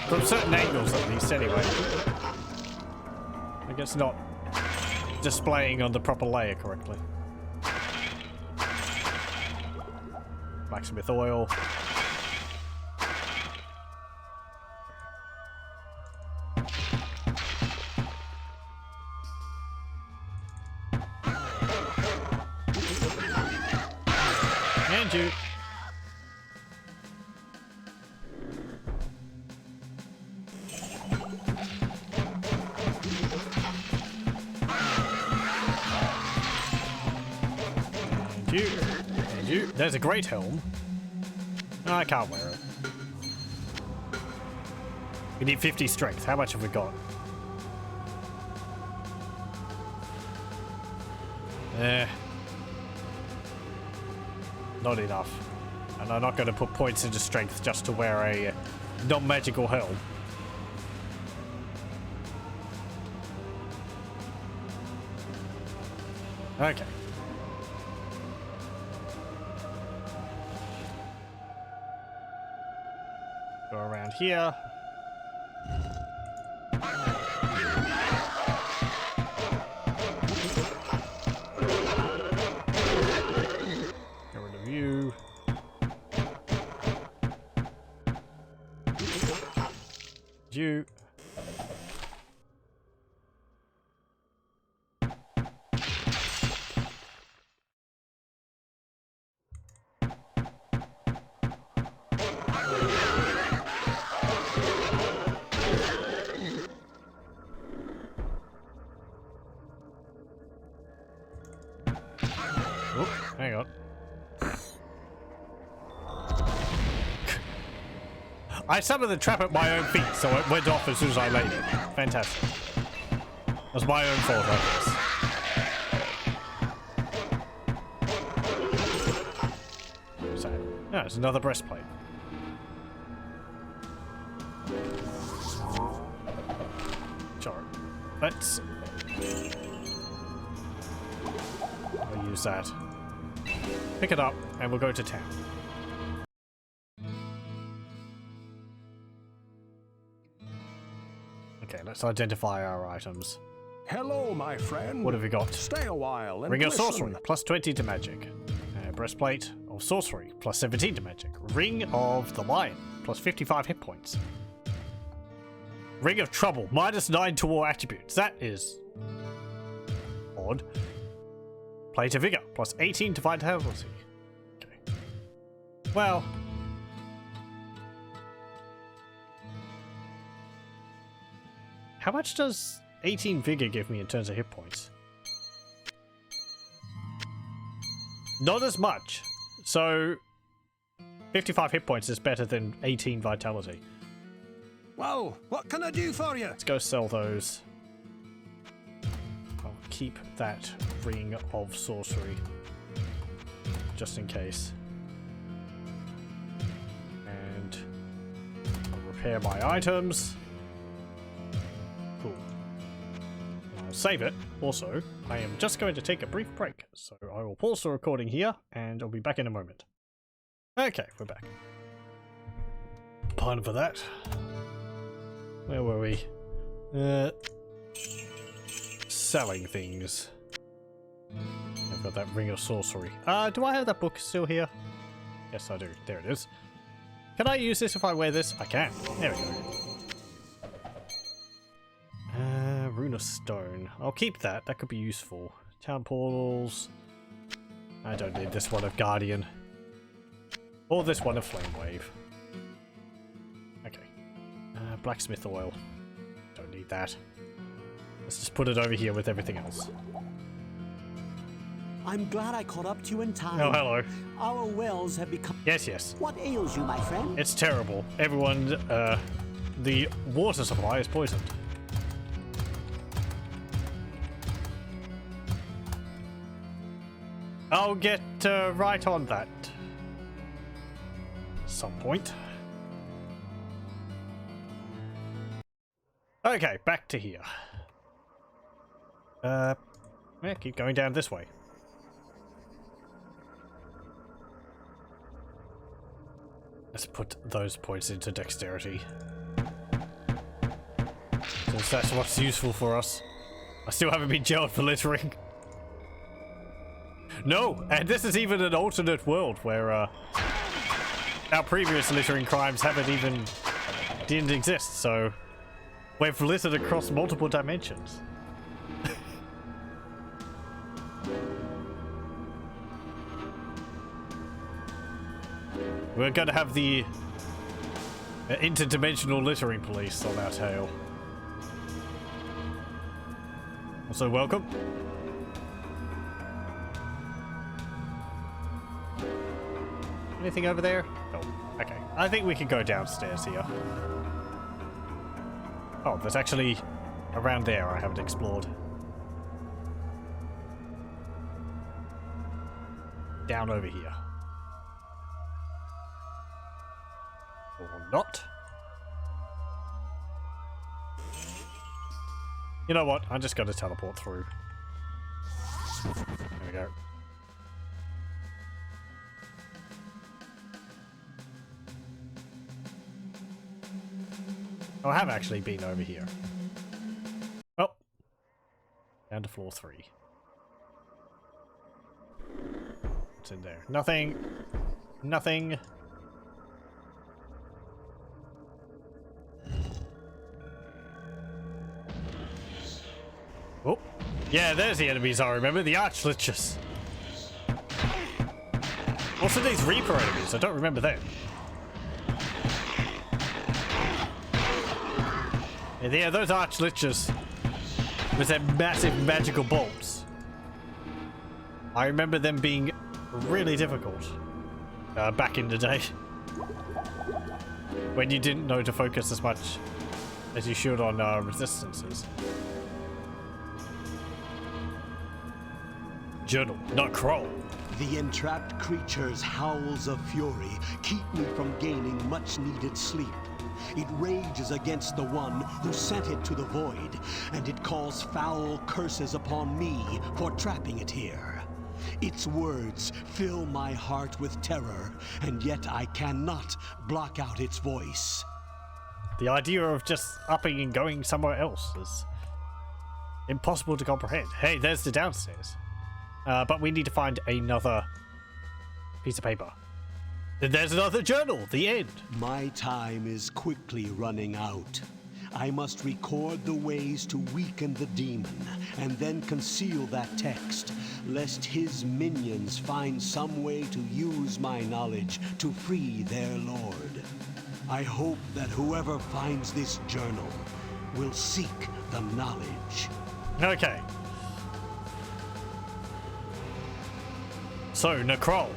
From certain angles, at least, anyway. I guess not displaying on the proper layer correctly. Blacksmith oil. And you. And you. There's a great helm. No, I can't wear it. We need 50 strength. How much have we got? Not enough. And I'm not going to put points into strength just to wear a non-magical helm. Okay. Go around here. Get rid of you. You. Oh, hang on. I summoned the trap at my own feet, so it went off as soon as I laid it. Fantastic. That was my own fault, I guess. So, no, it's another breastplate. Sure. Let's... I'll use that. Pick it up, and we'll go to town. Okay, let's identify our items. Hello, my friend. What have we got? Stay a while and Ring of listen. Sorcery, plus 20 to magic. Breastplate of Sorcery, plus 17 to magic. Ring of the Lion, plus 55 hit points. Ring of Trouble, minus 9 to all attributes. That is odd. Plate of Vigor, plus 18 to Vitality. Okay. Well... How much does 18 Vigor give me in terms of hit points? Not as much. So, 55 hit points is better than 18 Vitality. Well, what can I do for you? Let's go sell those. I'll keep that Ring of Sorcery. Just in case. And I'll repair my items. Cool. I'll save it. Also, I am just going to take a brief break, so I will pause the recording here, and I'll be back in a moment. Okay, we're back. Pardon for that. Where were we? Selling things. I've got that Ring of Sorcery. Do I have that book still here? Yes, I do. There it is. Can I use this if I wear this? I can. There we go. Rune of Stone. I'll keep that. That could be useful. Town portals. I don't need this one of Guardian. Or this one of Flame Wave. Okay. Blacksmith oil. Don't need that. Let's just put it over here with everything else. I'm glad I caught up to you in time. Oh, hello. Our wells have become... Yes, yes. What ails you, my friend? It's terrible. Everyone, the water supply is poisoned. I'll get right on that. Some point. Okay, back to here. Yeah, keep going down this way. Let's put those points into dexterity. Since that's what's useful for us. I still haven't been jailed for littering. No, and this is even an alternate world where our previous littering crimes didn't exist, so we've littered across multiple dimensions. We're gonna have the interdimensional littering police on our tail. Also, welcome. Anything over there? Oh, okay. I think we can go downstairs here. Oh, there's actually around there I haven't explored. Down over here. Not. You know what? I'm just going to teleport through. There we go. Oh, I have actually been over here. Oh. Down to floor 3. What's in there? Nothing. Nothing. Oh. Yeah, there's the enemies I remember. The Archliches. Also these Reaper enemies. I don't remember them. Yeah, those Archliches with their massive magical bolts. I remember them being really difficult back in the day. When you didn't know to focus as much as you should on resistances. Journal, not Kroll. The entrapped creature's howls of fury keep me from gaining much needed sleep. It rages against the one who sent it to the void, and it calls foul curses upon me for trapping it here. Its words fill my heart with terror, and yet I cannot block out its voice. The idea of just upping and going somewhere else is impossible to comprehend. Hey, there's the downstairs. But we need to find another piece of paper. Then there's another journal, the end. My time is quickly running out. I must record the ways to weaken the demon, and then conceal that text, lest his minions find some way to use my knowledge to free their lord. I hope that whoever finds this journal will seek the knowledge. Okay. So, Necrol.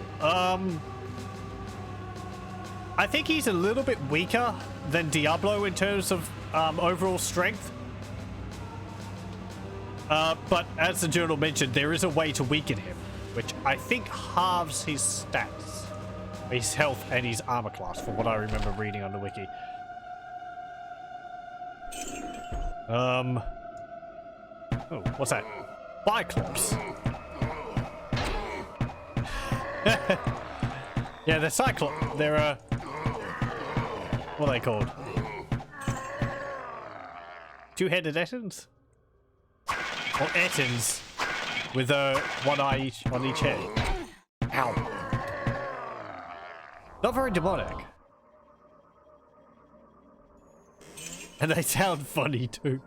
I think he's a little bit weaker than Diablo in terms of overall strength. But as the journal mentioned, there is a way to weaken him, which I think halves his stats. His health and his armor class, from what I remember reading on the wiki. Oh, what's that? Cyclops. Yeah, they're Cyclops. They're, what are they called? Two-headed Ettins? Or Ettins with one eye on each head. Ow. Not very demonic. And they sound funny too.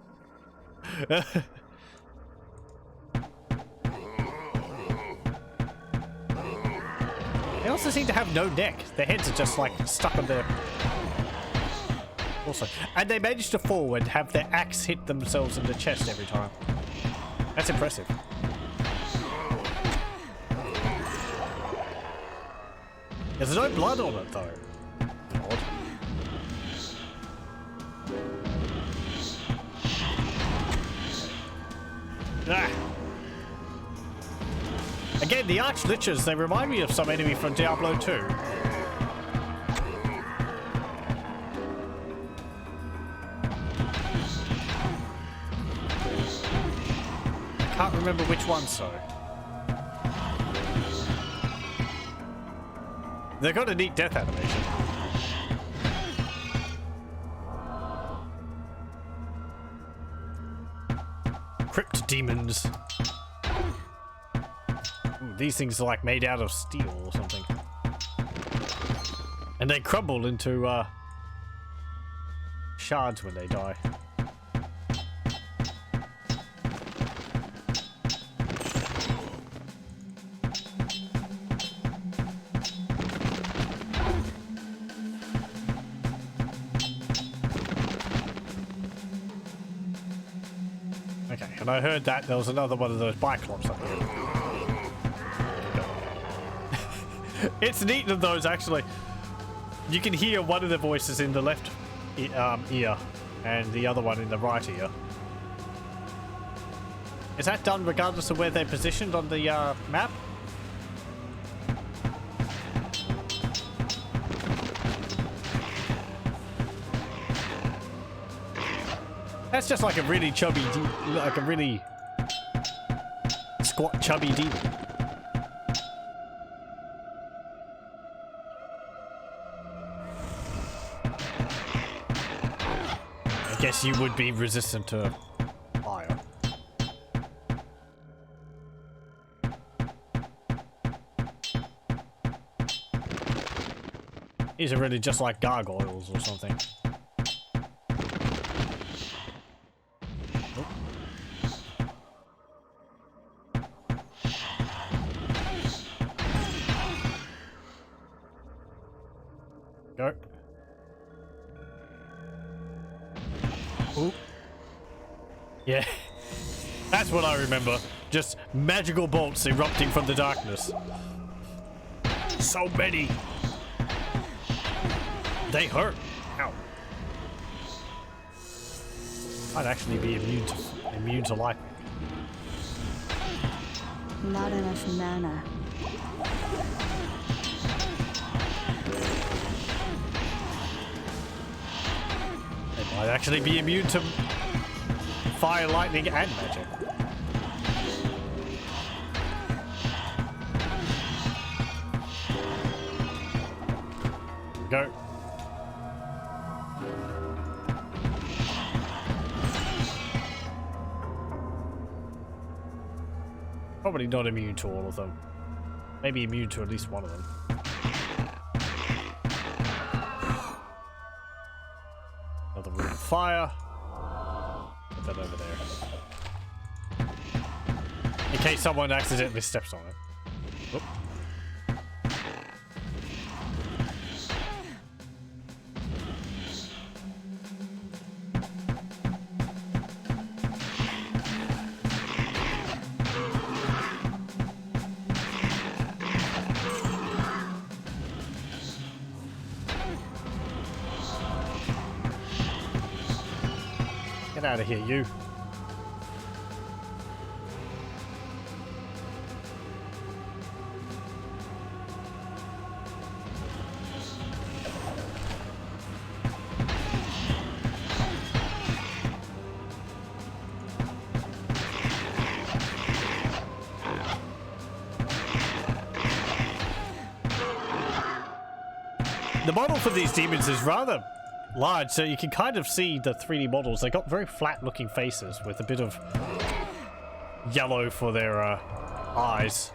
They also seem to have no neck. Their heads are just like stuck on their... Also. And they manage to fall and have their axe hit themselves in the chest every time. That's impressive. There's no blood on it though. Odd. Ah. Again, the Archliches, they remind me of some enemy from Diablo 2. Can't remember which one, so. They've got a neat death animation. Crypt demons. Ooh, these things are like made out of steel or something. And they crumble into shards when they die. Okay, and I heard that there was another one of those Cyclops up here. It's neat of those, actually. You can hear one of the voices in the left ear and the other one in the right ear. Is that done regardless of where they're positioned on the map? That's just like a really chubby, like a really squat chubby demon. I guess you would be resistant to fire. These are really just like gargoyles or something. Go. Ooh. Yeah. That's what I remember. Just magical bolts erupting from the darkness. So many. They hurt. Ow. I'd actually be immune to lightning. Not enough mana. I'd actually be immune to fire, lightning, and magic. Go. Probably not immune to all of them. Maybe immune to at least one of them. Another room of fire. Put that over there. In case someone accidentally steps on it. Oop. Get out of here, you. The model for these demons is rather large, so you can kind of see the 3D models. They got very flat looking faces with a bit of yellow for their eyes.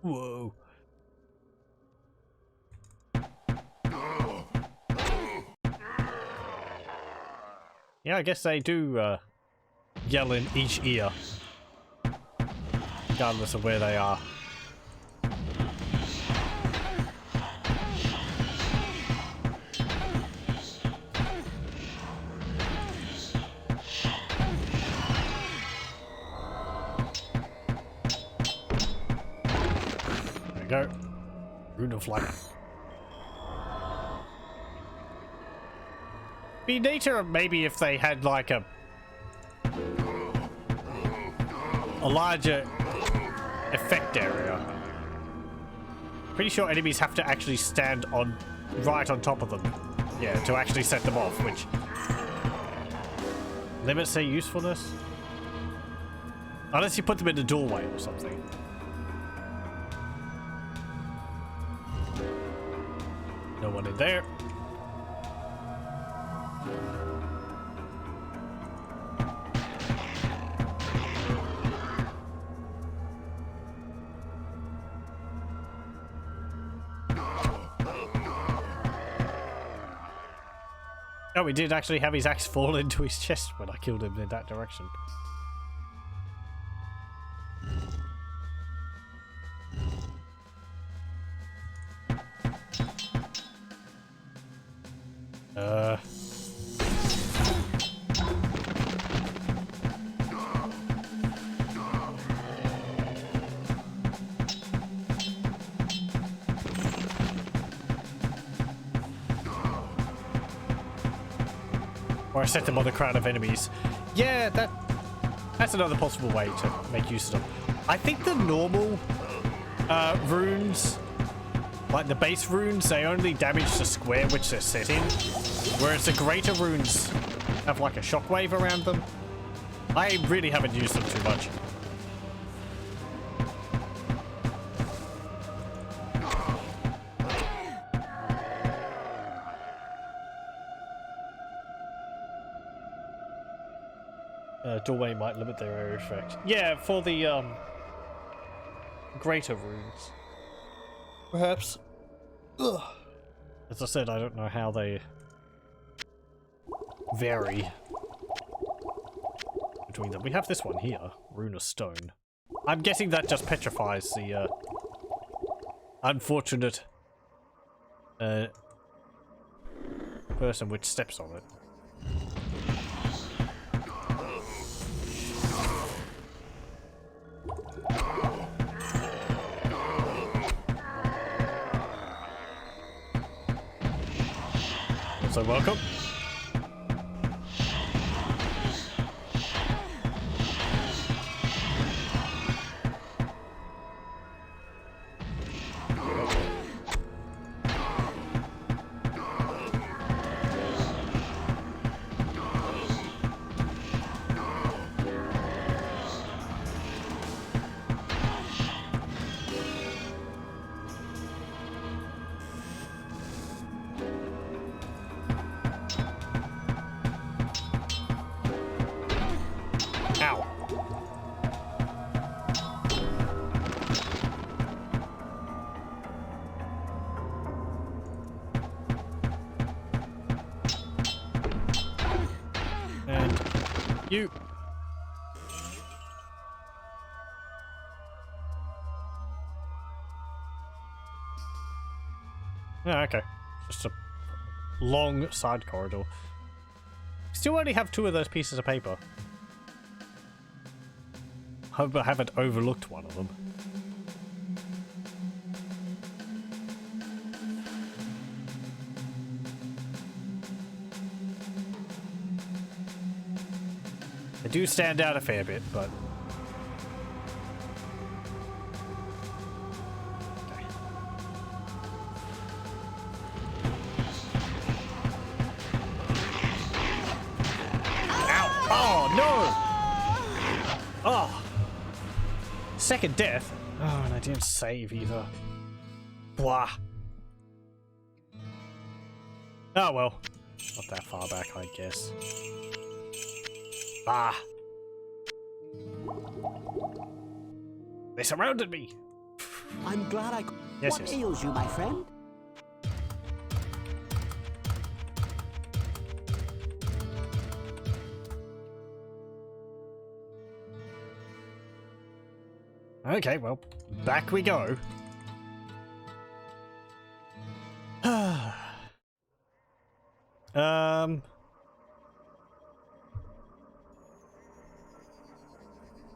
Whoa. Yeah, I guess they do yell in each ear, regardless of where they are. There we go. Rune of Light. Be neater maybe if they had like a larger effect area. Pretty sure enemies have to actually stand on right on top of them, yeah, to actually set them off, which limits their usefulness. Unless you put them in the doorway or something. No one in there. Oh, we did actually have his axe fall into his chest when I killed him in that direction. Or I set them on the crown of enemies. Yeah, that's another possible way to make use of them. I think the normal runes Like the base runes, they only damage the square which they're set in, whereas the greater runes have like a shockwave around them. I really haven't used them too much. Doorway might limit their area effect. Yeah, for the greater runes. Perhaps. Ugh. As I said, I don't know how they vary between them. We have this one here, Rune of Stone. I'm guessing that just petrifies the unfortunate person which steps on it. So welcome. Ow. And you. Yeah, okay. Just a long side corridor. Still only have 2 of those pieces of paper. Hope I haven't overlooked one of them. They do stand out a fair bit, but... Okay. Ow! Oh, no! Oh! Second death? Oh, and I didn't save either. Blah. Oh well. Not that far back, I guess. Ah. They surrounded me! I'm glad I... Yes, what yes. ails you, my friend? Okay, well, back we go.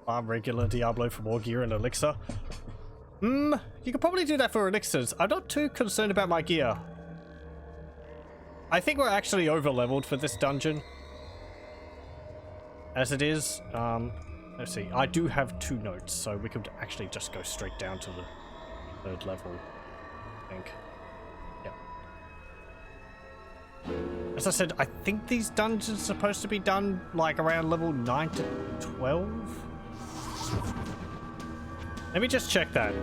Farm regular Diablo for more gear and elixir. You could probably do that for elixirs. I'm not too concerned about my gear. I think we're actually over leveled for this dungeon. As it is, let's see, I do have 2 notes, so we could actually just go straight down to the 3rd level, I think. Yeah. As I said, I think these dungeons are supposed to be done, like, around level 9 to 12? Let me just check that.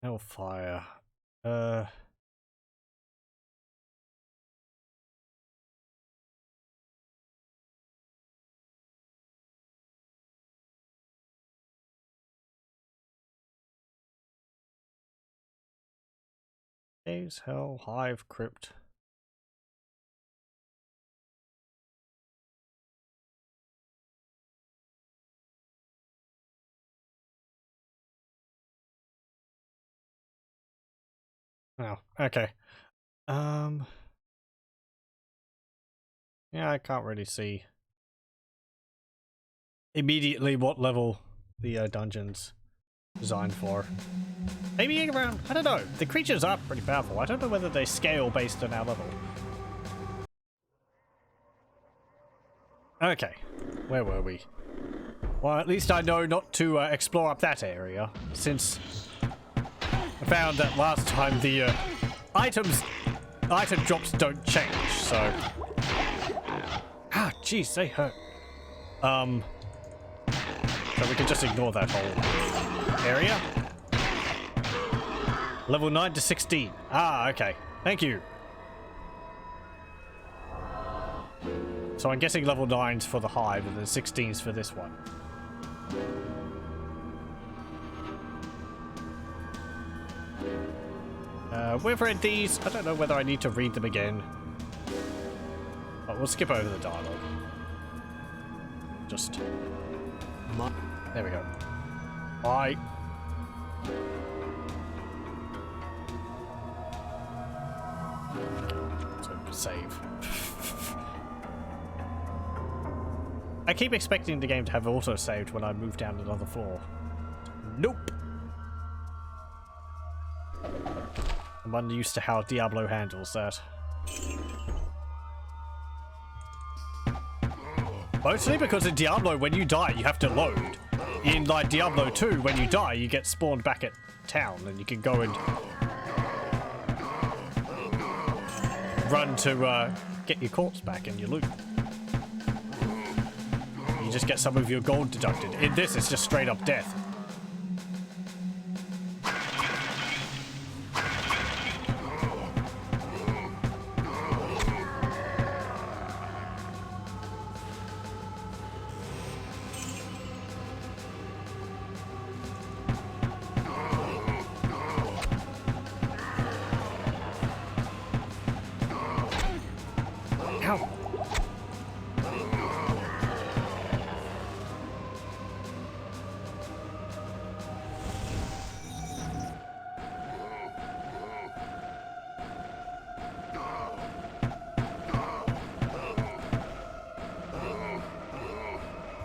Hellfire. Caves, Hell, Hive, Crypt. Oh, okay. Yeah, I can't really see immediately what level the dungeon's designed for. Maybe around, I don't know. The creatures are pretty powerful. I don't know whether they scale based on our level. Okay, where were we? Well, at least I know not to explore up that area, since I found that last time the item drops don't change, so... Ah, jeez, they hurt. So we can just ignore that whole area. Level 9 to 16. Ah, okay. Thank you. So I'm guessing level 9's for the hive and then 16's for this one. We've read these. I don't know whether I need to read them again. But we'll skip over the dialogue. Just... There we go. Bye. So, save. I keep expecting the game to have auto-saved when I move down another floor. Nope! I'm unused to how Diablo handles that. Mostly because in Diablo, when you die, you have to load. In, like, Diablo 2, when you die, you get spawned back at town, and you can go and run to get your corpse back and your loot. You just get some of your gold deducted. In this, it's just straight up death. Ow.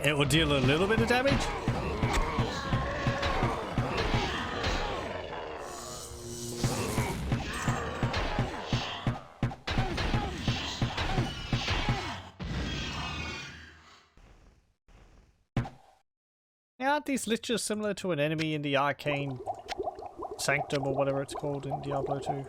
It will deal a little bit of damage. Aren't these liches similar to an enemy in the arcane sanctum or whatever it's called in Diablo 2?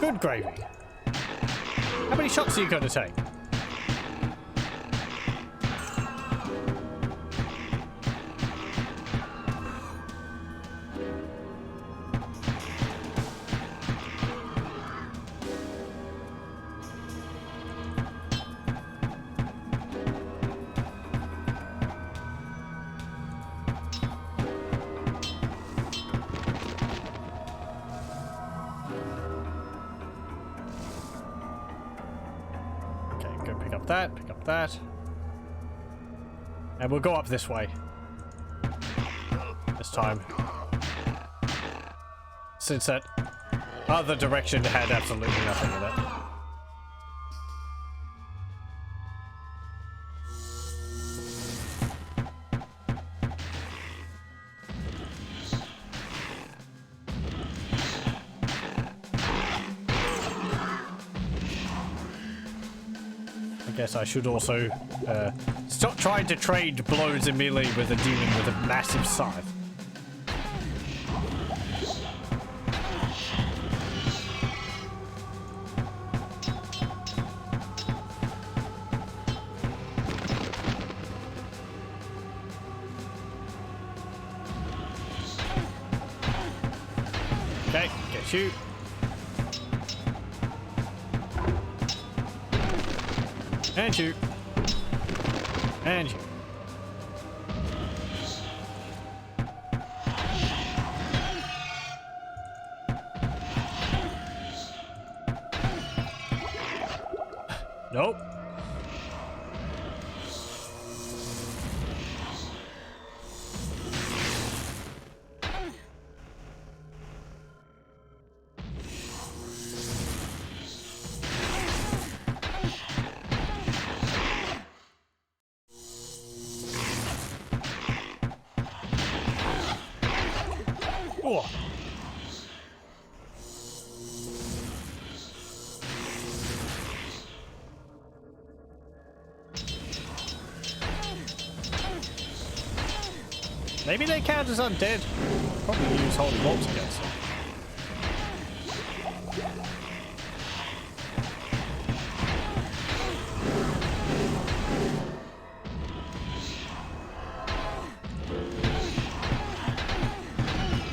Good gravy. How many shots are you going to take? Pick up that. And we'll go up this way. This time. Since that other direction had absolutely nothing in it. Guess I should also stop trying to trade blows in melee with a demon with a massive scythe. Okay, get you. And you. And you. Nope. Maybe they count as undead. Probably use holy bolts against them.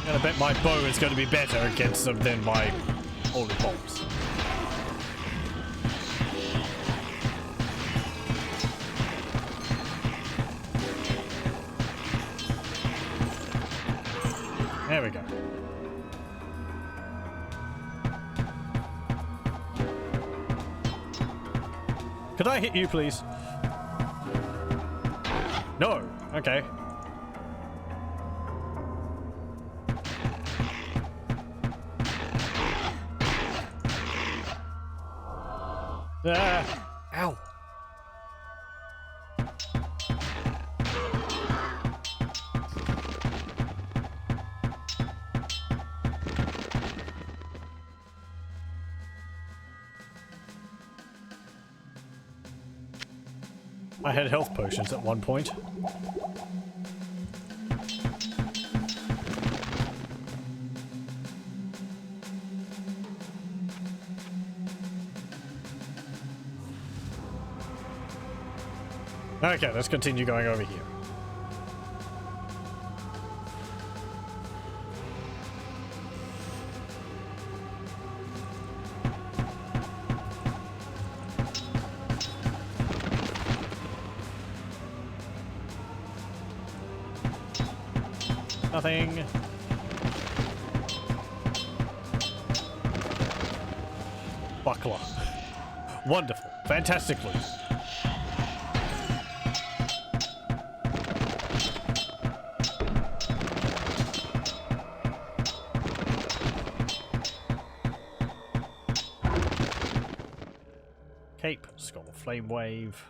I bet my bow is going to be better against them than my holy bolts. There we go. Could I hit you, please? No. Okay. Ow. I had health potions at one point. Okay, let's continue going over here. Nothing. Buckler. Wonderful. Fantastically. Cape, Skull, Flame Wave.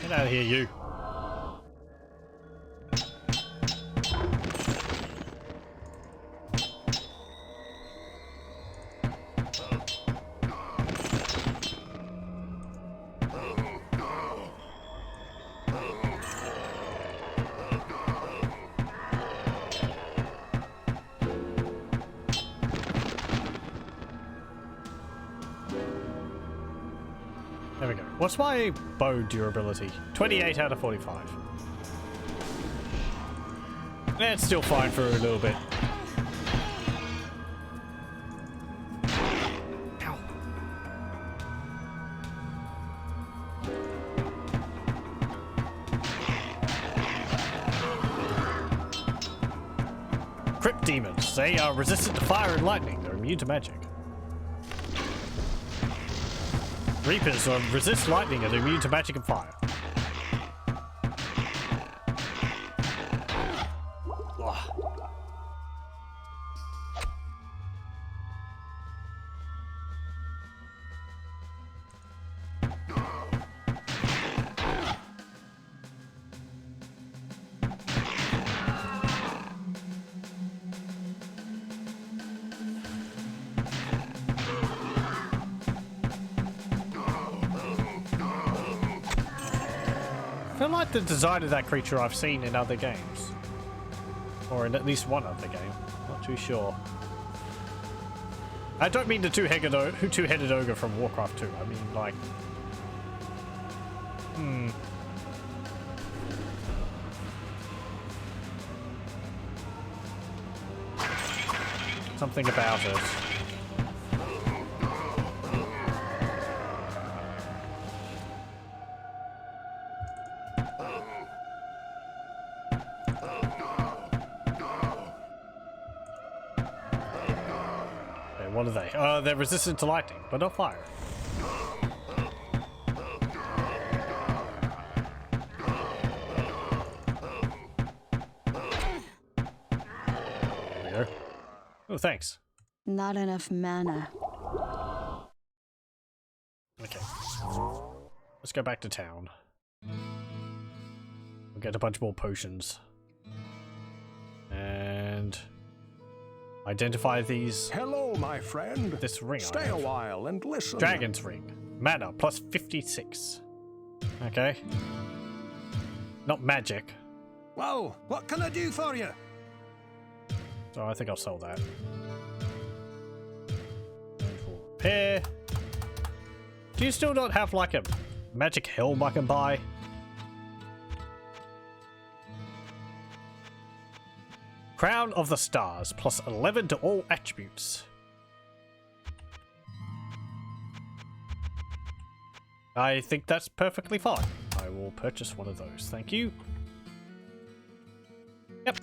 Get out of here, you. There we go. What's my bow durability? 28 out of 45. It's still fine for a little bit. Ow. Crypt demons. They are resistant to fire and lightning. They're immune to magic. Reapers resist lightning and are immune to magic and fire. Ugh. I feel like the design of that creature I've seen in other games. Or in at least one other game. Not too sure. I don't mean the two-headed ogre from Warcraft 2. I mean, like... Something about it. What are they? They're resistant to lightning, but not fire. There we go. Oh, thanks. Not enough mana. Okay. Let's go back to town. get a bunch more potions. And identify these. Hello, my friend. This ring. Stay a while and listen. Dragon's ring. Mana plus 56. Okay. Not magic. Whoa, what can I do for you? So I think I'll sell that. And for repair. Do you still not have like a magic helm I can buy? Crown of the Stars, plus 11 to all attributes. I think that's perfectly fine. I will purchase one of those. Thank you. Yep.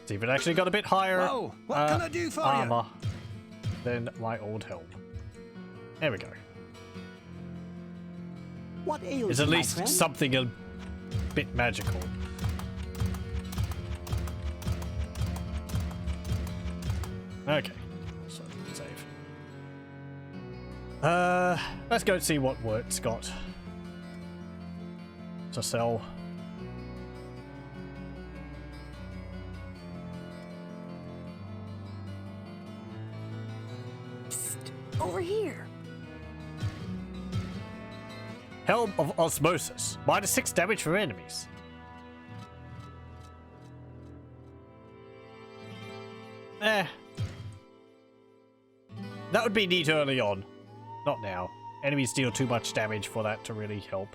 It's even actually got a bit higher Whoa, what can I do for armor than my old helm. There we go. What ails It's at you, my least friend? something a bit magical. Okay. So, save. Let's go see what Wirt's got to sell. Over here. Helm of Osmosis. Minus 6 damage for enemies. That would be neat early on. Not now. Enemies deal too much damage for that to really help.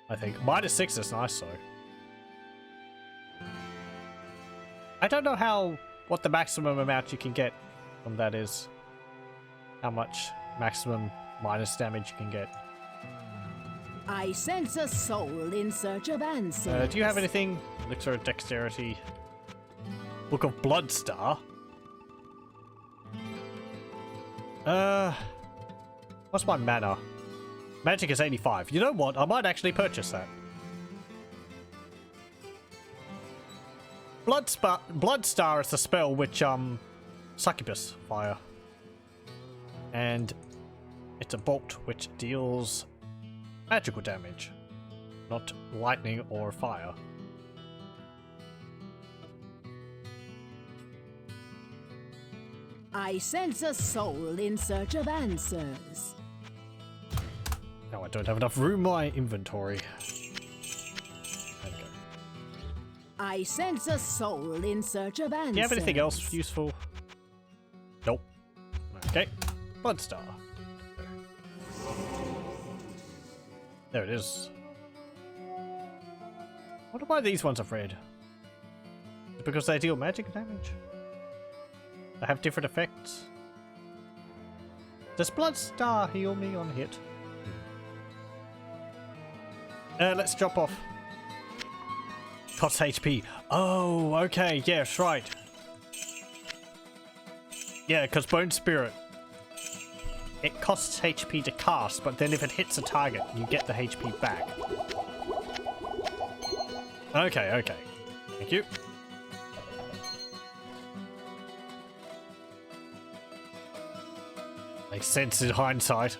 I think. Minus 6 is nice though. I don't know what the maximum amount you can get from that is. How much maximum minus damage you can get. I sense a soul in search of answers. Do you have anything? Elixir of Dexterity. Book of Bloodstar. What's my mana? Magic is 85. You know what? I might actually purchase that. Bloodstar is the spell which, succubus fire. And it's a bolt which deals magical damage, not lightning or fire. I sense a soul in search of answers. Now I don't have enough room in my inventory. There we go. I sense a soul in search of answers. Do you have anything else useful? Nope. Okay. Bloodstar. There it is. I wonder why these ones are red. Is it because they deal magic damage? They have different effects. Does Bloodstar heal me on hit? Let's drop off. Costs HP. Oh, okay. Yes, right. Yeah, because Bone Spirit. It costs HP to cast, but then if it hits a target, you get the HP back. Okay, okay. Thank you. Makes sense in hindsight.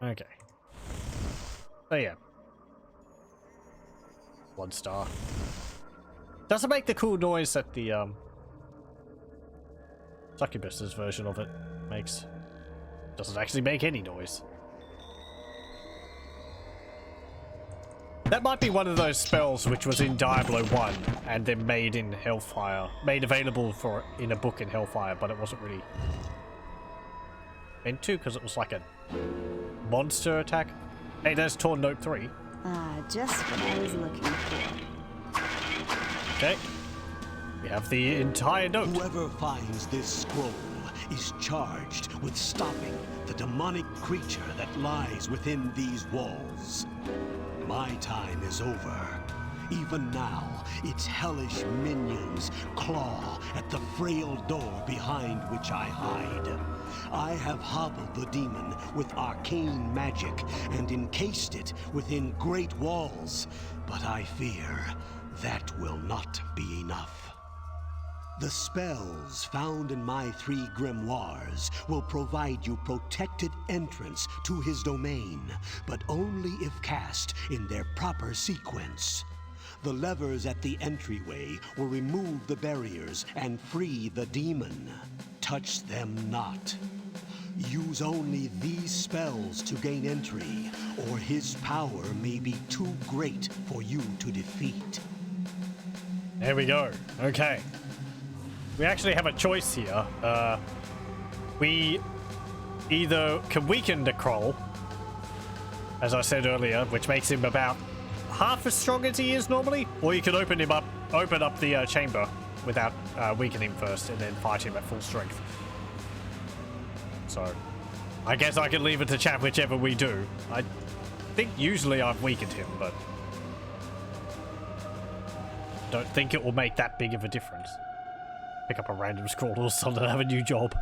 Okay. So yeah. Bloodstar. Doesn't make the cool noise that the Succubus's version of it makes. Doesn't actually make any noise. That might be one of those spells which was in Diablo 1 and then made in Hellfire. Made available in a book in Hellfire, but it wasn't really meant to because it was like a monster attack. Hey, there's Torn Note 3. Ah, just what I was looking for. Okay. We have the entire note. Whoever finds this scroll is charged with stopping the demonic creature that lies within these walls. My time is over. Even now, its hellish minions claw at the frail door behind which I hide. I have hobbled the demon with arcane magic and encased it within great walls, but I fear that will not be enough. The spells found in my 3 grimoires will provide you protected entrance to his domain, but only if cast in their proper sequence. The levers at the entryway will remove the barriers and free the demon. Touch them not. Use only these spells to gain entry, or his power may be too great for you to defeat. There we go. Okay. We actually have a choice here. We either can weaken the Kroll, as I said earlier, which makes him about half as strong as he is normally, or you can open up the chamber without weakening him first, and then fight him at full strength. So, I guess I can leave it to chat whichever we do. I think usually I've weakened him, but don't think it will make that big of a difference. Pick up a random scroll or something, have a new job.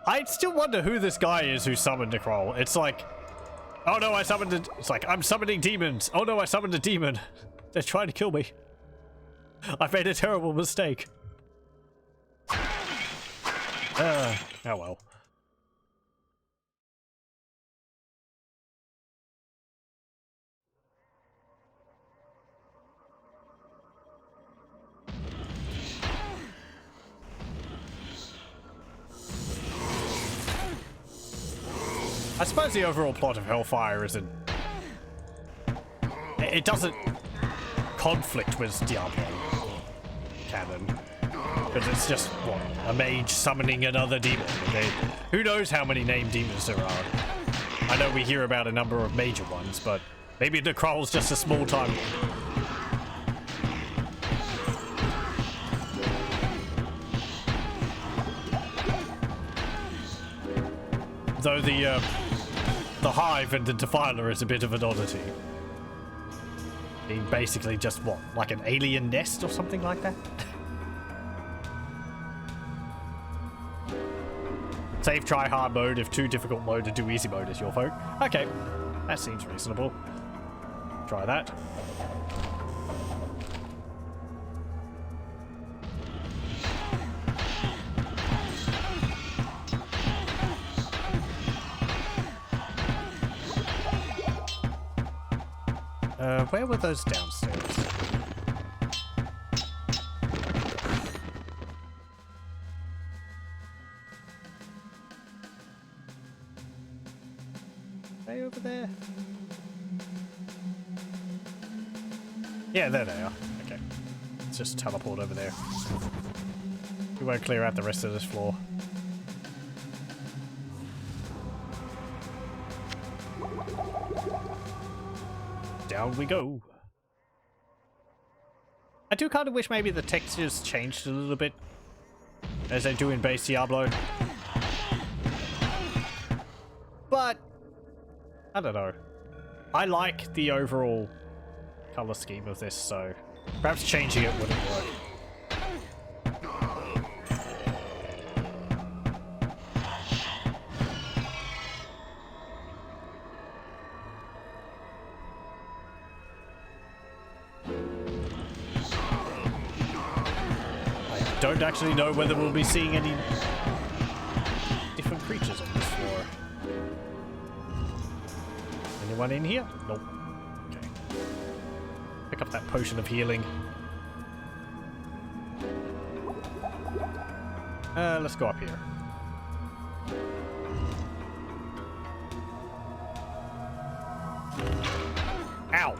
I still wonder who this guy is who summoned a Kroll. It's like, oh no, I summoned a... It's like, I'm summoning demons. Oh no, I summoned a demon. They're trying to kill me. I've made a terrible mistake. Oh well. I suppose the overall plot of Hellfire isn't... It doesn't conflict with Diablo canon. Because it's just, what, a mage summoning another demon. Who knows how many named demons there are. I know we hear about a number of major ones, but maybe the Kroll's just a small time one. Though the Hive and the Defiler is a bit of an oddity. Being basically just, what, like an alien nest or something like that? Save try hard mode if too difficult mode to do easy mode is your vote. Okay, that seems reasonable. Try that. Where were those downstairs? Are they over there? Yeah, there they are. Okay. Let's just teleport over there. We won't clear out the rest of this floor. Down we go. I do kind of wish maybe the textures changed a little bit as they do in base Diablo. But I don't know. I like the overall color scheme of this, so perhaps changing it wouldn't work. Don't actually know whether we'll be seeing any different creatures on this floor. Anyone in here? Nope. Okay. Pick up that potion of healing. Let's go up here. Ow!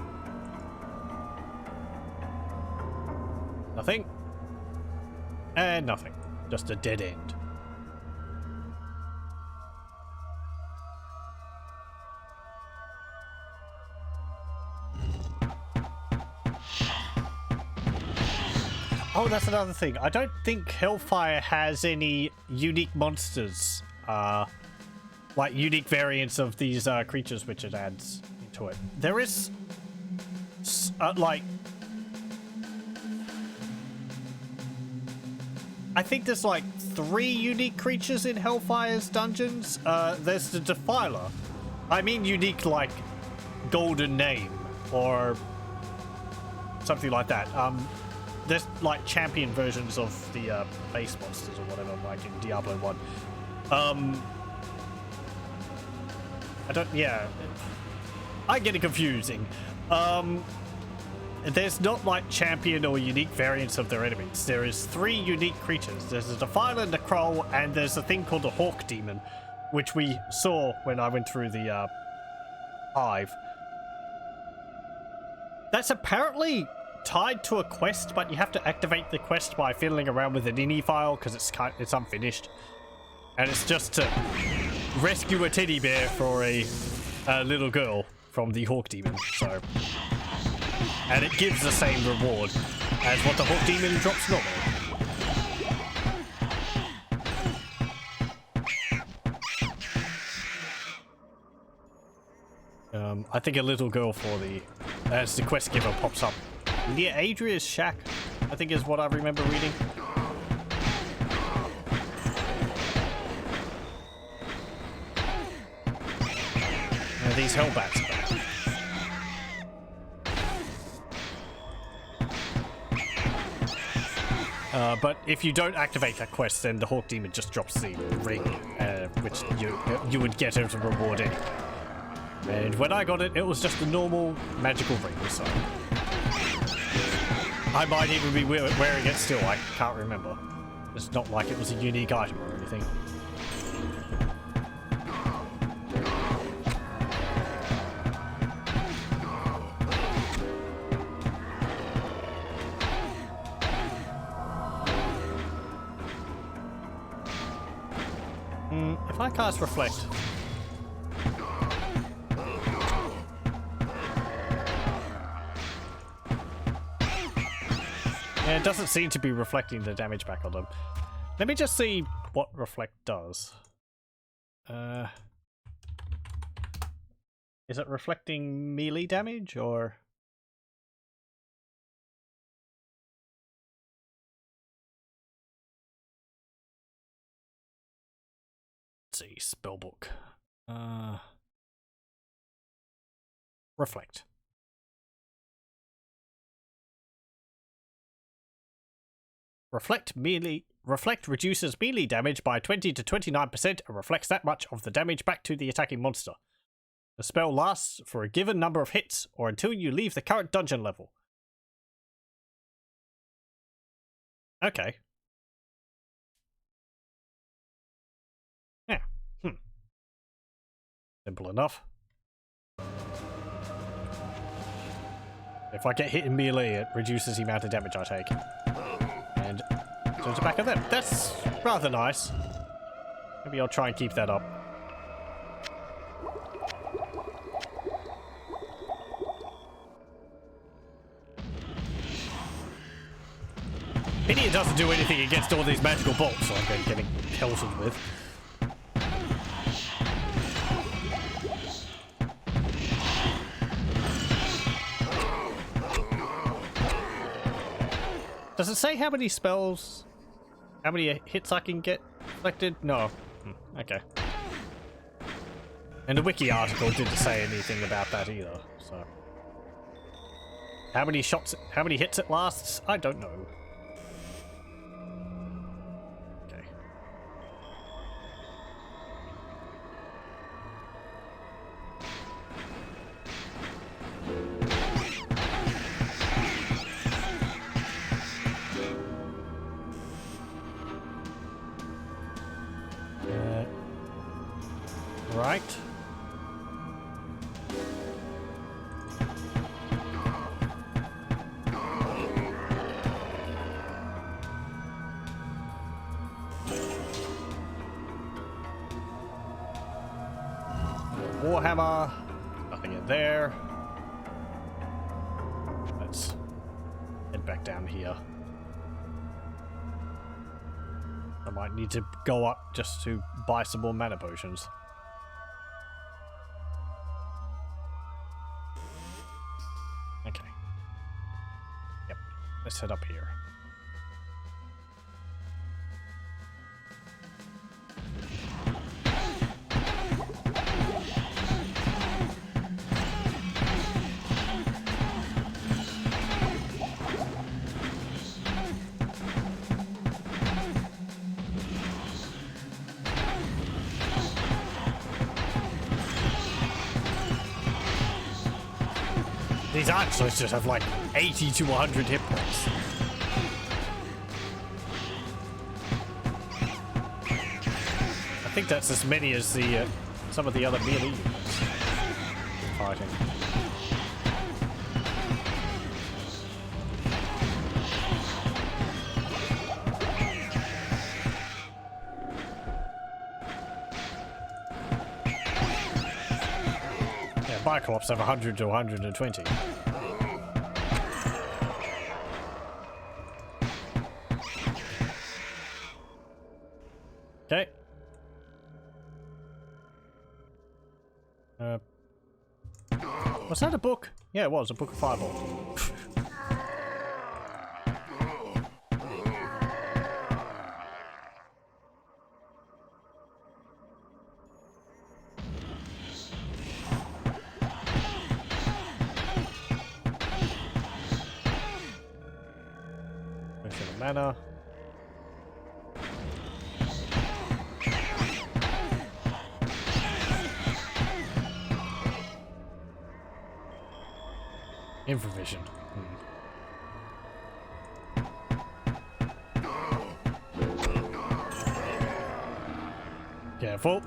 Nothing. And nothing. Just a dead end. Oh, that's another thing. I don't think Hellfire has any unique monsters. Like unique variants of these creatures which it adds into it. There is... like... I think there's like 3 unique creatures in Hellfire's dungeons. There's the Defiler. I mean unique like golden name or something like that. there's like champion versions of the base monsters or whatever, like in Diablo 1. I don't. Yeah, I get it confusing. There's not like champion or unique variants of their enemies. There is 3 unique creatures. There's a Defiler, the Crow, and there's a thing called the Hawk Demon, which we saw when I went through the hive. That's apparently tied to a quest, but you have to activate the quest by fiddling around with an ini file because it's unfinished, and it's just to rescue a teddy bear for a little girl from the Hawk Demon. So. And it gives the same reward as what the Hawk Demon drops normally. I think a little girl for the... as the quest giver pops up near Adria's shack, I think is what I remember reading. These Hellbats. But if you don't activate that quest, then the Hawk Demon just drops the ring, which you would get as a reward anyway. And when I got it, it was just a normal magical ring, so... I might even be wearing it still, I can't remember. It's not like it was a unique item or anything. If I cast Reflect... yeah, it doesn't seem to be reflecting the damage back on them. Let me just see what Reflect does. Is it reflecting melee damage, or... see, spellbook. Reflect. Reflect reduces melee damage by 20 to 29% and reflects that much of the damage back to the attacking monster. The spell lasts for a given number of hits or until you leave the current dungeon level. Okay. Yeah. Simple enough. If I get hit in melee, it reduces the amount of damage I take. And turns it back at them. That's rather nice. Maybe I'll try and keep that up. Pity it doesn't do anything against all these magical bolts I'm getting pelted with. Does it say how many spells, how many hits I can get reflected? No. Okay. And the wiki article didn't say anything about that either, so. How many shots, how many hits it lasts? I don't know. Okay. Right. Warhammer. Nothing in there. Let's head back down here. I might need to go up just to buy some more mana potions. Okay. Yep. Let's head up here. These aren't just have like 80 to 100 hit points. I think that's as many as the some of the other melee units fighting. Yeah, Biclops have 100 to 120. Okay. Was that a book? Yeah, it was a book of Fireball. Mana. Infravision. Careful.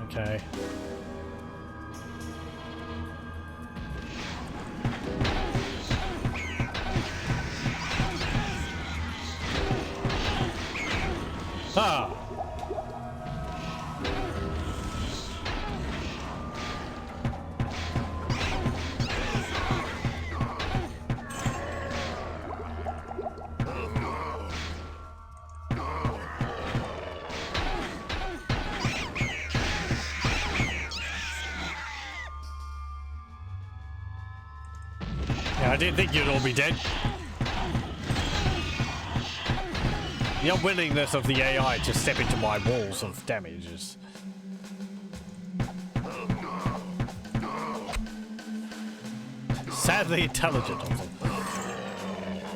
Okay. Ah. Yeah, I didn't think you'd all be dead. The unwillingness of the AI to step into my walls of damage is... sadly intelligent of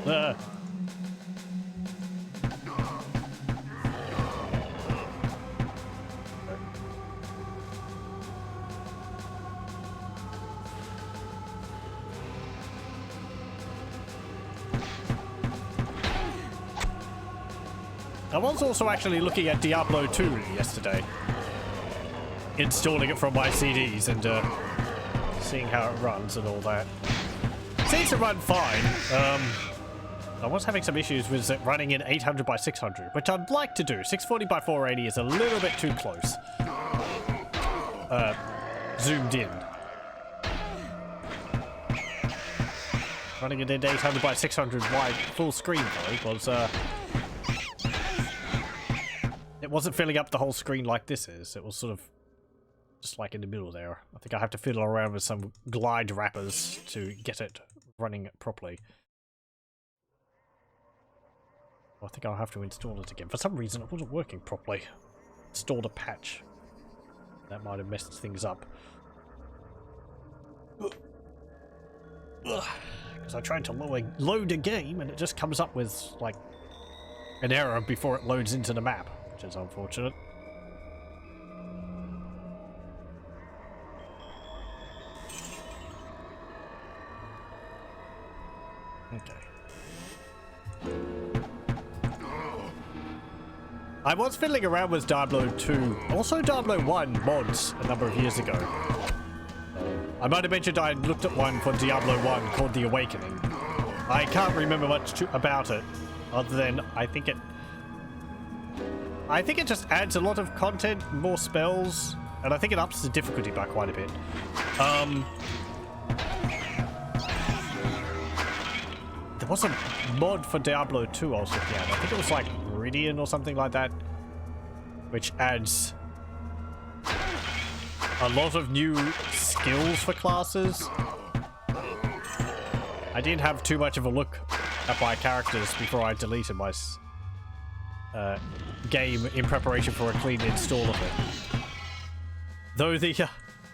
them. I was also actually looking at Diablo 2 yesterday. Installing it from my CDs and seeing how it runs and all that. Seems to run fine. I was having some issues with it running in 800 by 600, which I'd like to do. 640 by 480 is a little bit too close. Zoomed in. Running it in 800 by 600 wide full screen though was it wasn't filling up the whole screen like this is. It was sort of just like in the middle there. I think I have to fiddle around with some glide wrappers to get it running properly. I think I'll have to install it again. For some reason it wasn't working properly. Installed a patch. That might have messed things up. Because I tried to load a game and it just comes up with like an error before it loads into the map, which is unfortunate. Okay. I was fiddling around with Diablo 2, also Diablo 1 mods a number of years ago. I might have mentioned I looked at one for Diablo 1 called The Awakening. I can't remember much about it, other than I think it just adds a lot of content, more spells, and I think it ups the difficulty by quite a bit. There was a mod for Diablo 2 I was looking at. I think it was like Meridian or something like that, which adds a lot of new skills for classes. I didn't have too much of a look at my characters before I deleted my game in preparation for a clean install of it. Though the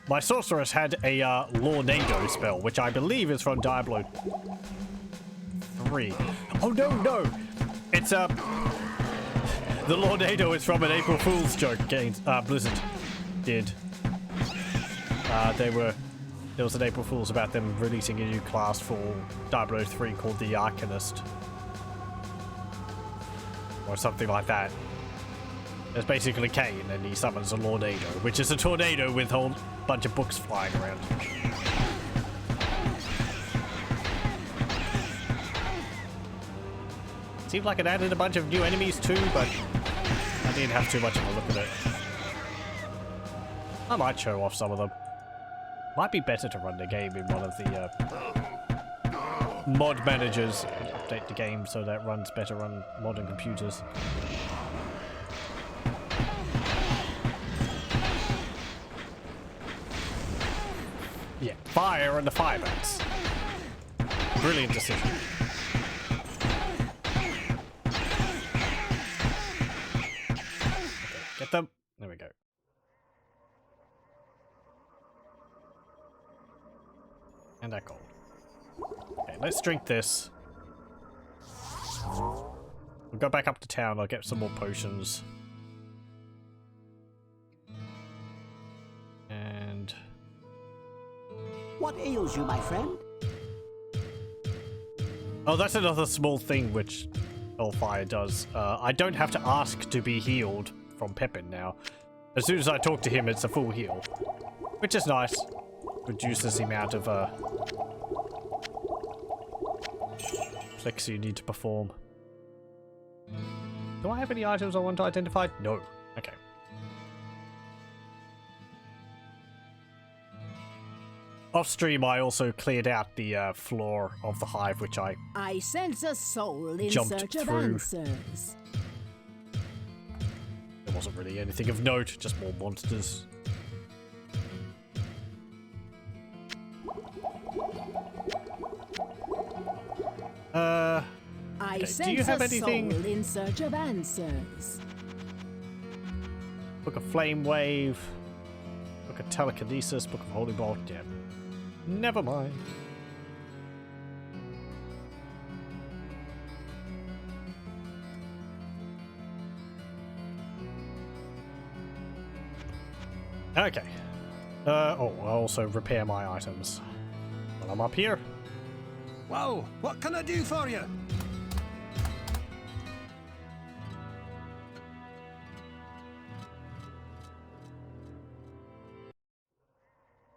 my sorceress had a Lornado spell, which I believe is from Diablo 3. Oh no, it's The Lornado is from an April Fool's joke Blizzard did. There was an April Fool's about them releasing a new class for Diablo 3 called the Arcanist. Or something like that. There's basically Kane and he summons a Lornado, which is a tornado with a whole bunch of books flying around. Seemed like it added a bunch of new enemies too, but I didn't have too much of a look at it. I might show off some of them. Might be better to run the game in one of the mod managers. Update the game so that it runs better on modern computers. Yeah, fire on the fire bats. Brilliant decision. Get them. There we go. And that gold. Okay, let's drink this. We'll go back up to town. I'll get some more potions. And... What ails you, my friend? oh, that's another small thing which Hellfire does. I don't have to ask to be healed from Pepin now. As soon as I talk to him, it's a full heal. Which is nice. Reduces the amount of clicks you need to perform. Do I have any items I want to identify? No. Okay. Off stream, I also cleared out the floor of the hive, which I sense a soul in jumped search of through. answers. There wasn't really anything of note, just more monsters. I okay, sense do you have a anything? soul in search of answers. Book of Flame Wave, Book of Telekinesis, Book of Holy Bolt. Yeah, never mind. Okay. Oh, I'll also repair my items while I'm up here. Whoa, what can I do for you?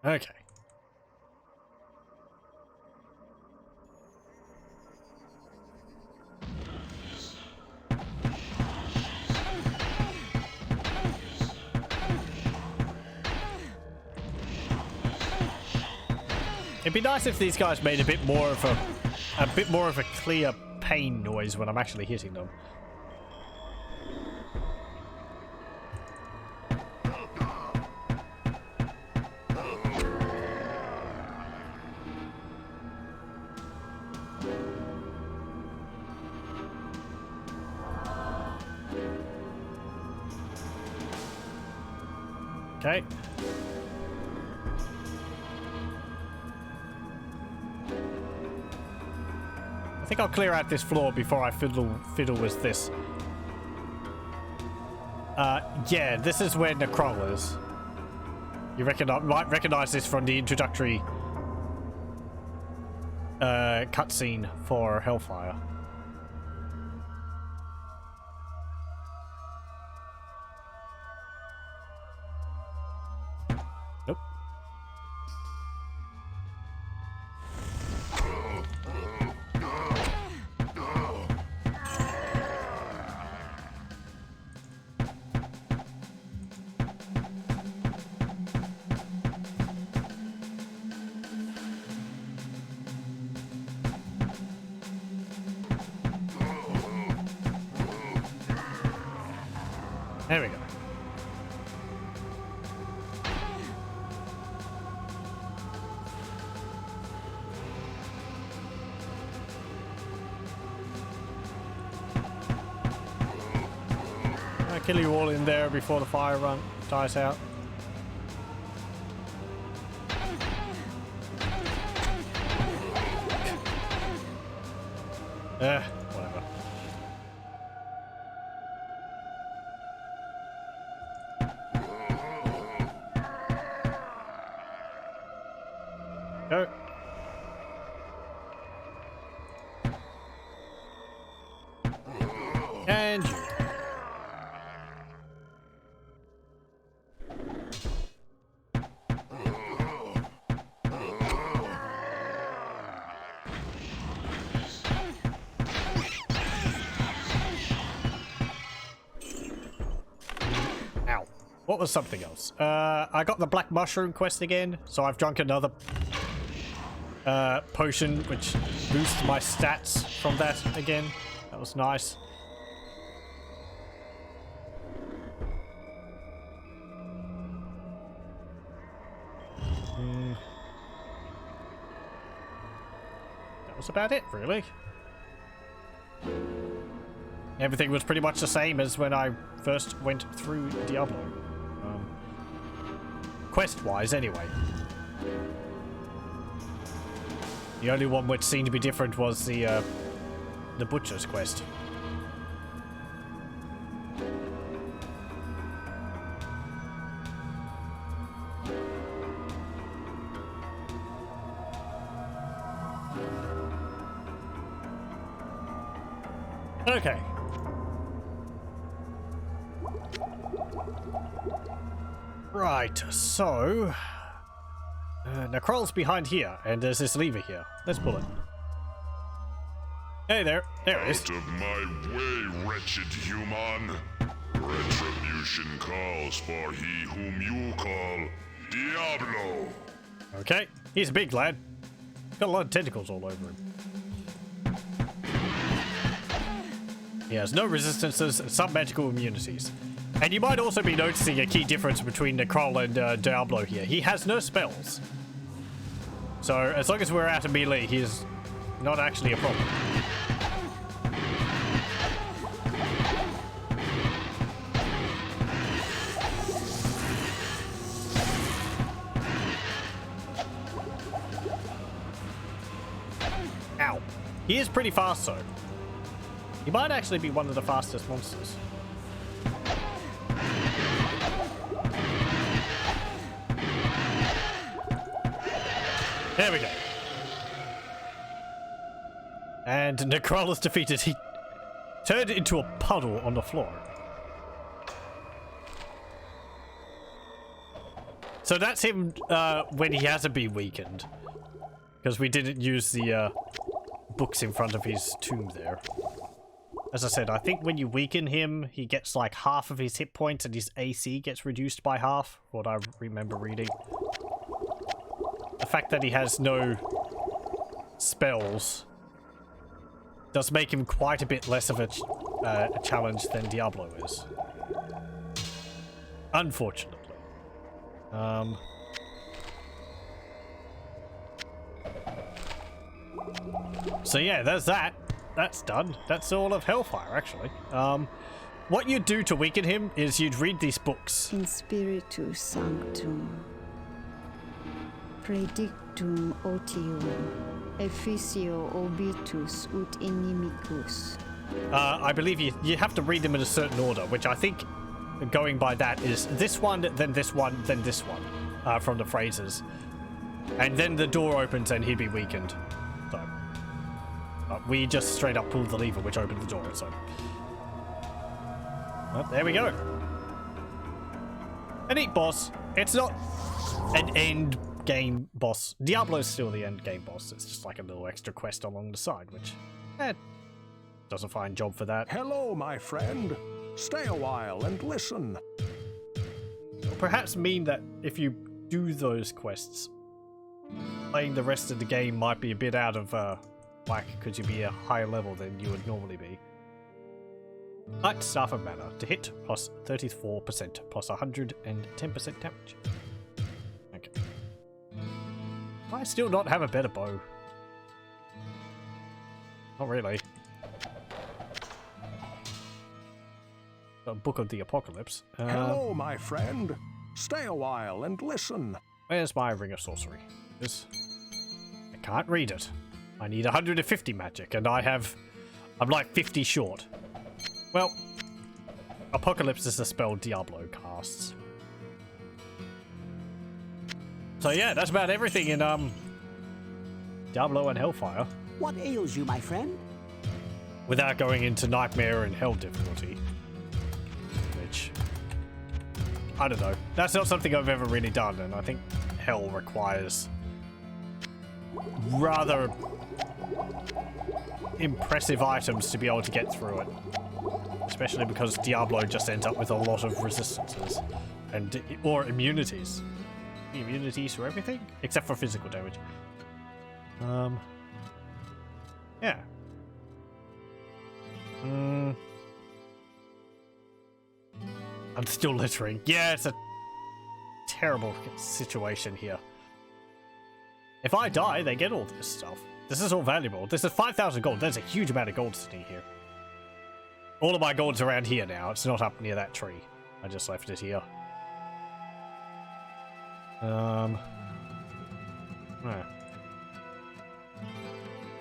Okay. It'd be nice if these guys made a bit more of a clear pain noise when I'm actually hitting them. Okay. I think I'll clear out this floor before I fiddle with this. Yeah, this is where Necrol is. You might recognize this from the introductory cutscene for Hellfire. Nope. There we go. I'll kill you all in there before the fire run dies out. Whatever. Go. And you. Ow. What was something else? I got the black mushroom quest again, so I've drunk another potion, which boosts my stats from that again. That was nice. That was about it, really. Everything was pretty much the same as when I first went through Diablo. Quest-wise, anyway. The only one which seemed to be different was the Butcher's quest. Okay. Right, so... Necrol's behind here, and there's this lever here. Let's pull it. Hey there. There it is. Out of my way, wretched human. Retribution calls for he whom you call Diablo. Okay, he's a big lad. Got a lot of tentacles all over him. He has no resistances and some magical immunities. And you might also be noticing a key difference between Necrol and Diablo here. He has no spells. So, as long as we're out of melee, he is not actually a problem. Ow. He is pretty fast, though. He might actually be one of the fastest monsters. There we go. And Necrol is defeated. He turned into a puddle on the floor. So that's him when he hasn't been weakened. Because we didn't use the books in front of his tomb there. As I said, I think when you weaken him, he gets like half of his hit points and his AC gets reduced by half. What I remember reading. The fact that he has no spells does make him quite a bit less of a challenge than Diablo is. Unfortunately. So yeah, there's that. That's done. That's all of Hellfire, actually. What you'd do to weaken him is you'd read these books. In spiritu sanctum, predictum otium, efficio obitus ut inimicus. I believe you have to read them in a certain order, which I think, going by that, is this one, then this one, then this one, from the phrases. And then the door opens and he'd be weakened. So, we just straight up pulled the lever which opened the door, so... Well, there we go. A neat boss. It's not an end game boss. Diablo's still the end game boss. It's just like a little extra quest along the side, which does a fine job for that. Hello, my friend. Stay a while and listen. It'll perhaps mean that if you do those quests, playing the rest of the game might be a bit out of whack because you'd be a higher level than you would normally be. Light Staff of Mana to hit plus 34% plus 110% damage. Okay. I still not have a better bow. Not really. A Book of the Apocalypse. Hello, my friend. Stay a while and listen. Where's my Ring of Sorcery? I can't read it. I need 150 magic, and I'm like 50 short. Well, Apocalypse is a spell Diablo casts. So yeah, that's about everything in Diablo and Hellfire. What ails you, my friend? Without going into Nightmare and Hell difficulty. Which, I don't know. That's not something I've ever really done, and I think Hell requires rather impressive items to be able to get through it. Especially because Diablo just ends up with a lot of resistances and or immunities. Immunities to everything except for physical damage. Yeah. I'm still littering. Yeah, it's a terrible situation here. If I die, they get all this stuff. This is all valuable. This is 5,000 gold. There's a huge amount of gold sitting here. All of my gold's around here now. It's not up near that tree. I just left it here.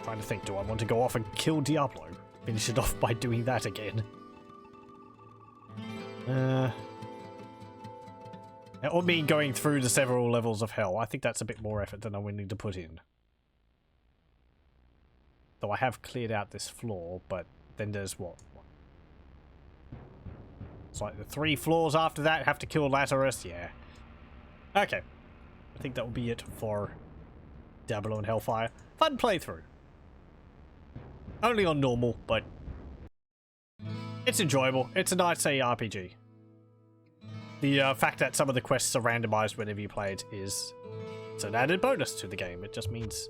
Trying to think, do I want to go off and kill Diablo? Finish it off by doing that again. Or me going through the several levels of hell. I think that's a bit more effort than I'm willing to put in. Though I have cleared out this floor, but then there's what? It's like the 3 floors after that have to kill Lazarus. Yeah. Okay. I think that will be it for Diablo and Hellfire. Fun playthrough. Only on normal, but it's enjoyable. It's a nice RPG. The fact that some of the quests are randomized whenever you play it is it's an added bonus to the game. It just means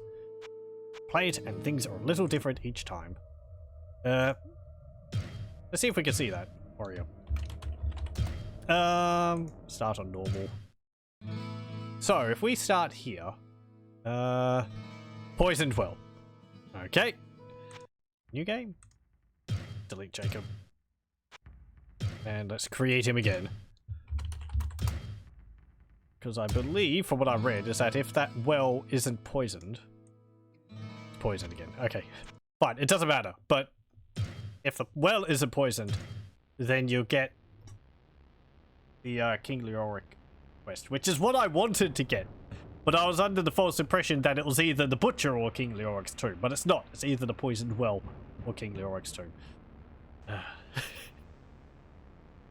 play it and things are a little different each time. Let's see if we can see that. Oreo. Start on normal. So if we start here, poisoned well. Okay. New game. Delete Jacob. And let's create him again. Because I believe, from what I read, is that if that well isn't poisoned... It's poisoned again. Okay. Fine, it doesn't matter. But if the well isn't poisoned, then you'll get the King Leoric quest, which is what I wanted to get. But I was under the false impression that it was either the Butcher or King Leoric's tomb. But it's not. It's either the Poisoned Well or King Leoric's tomb.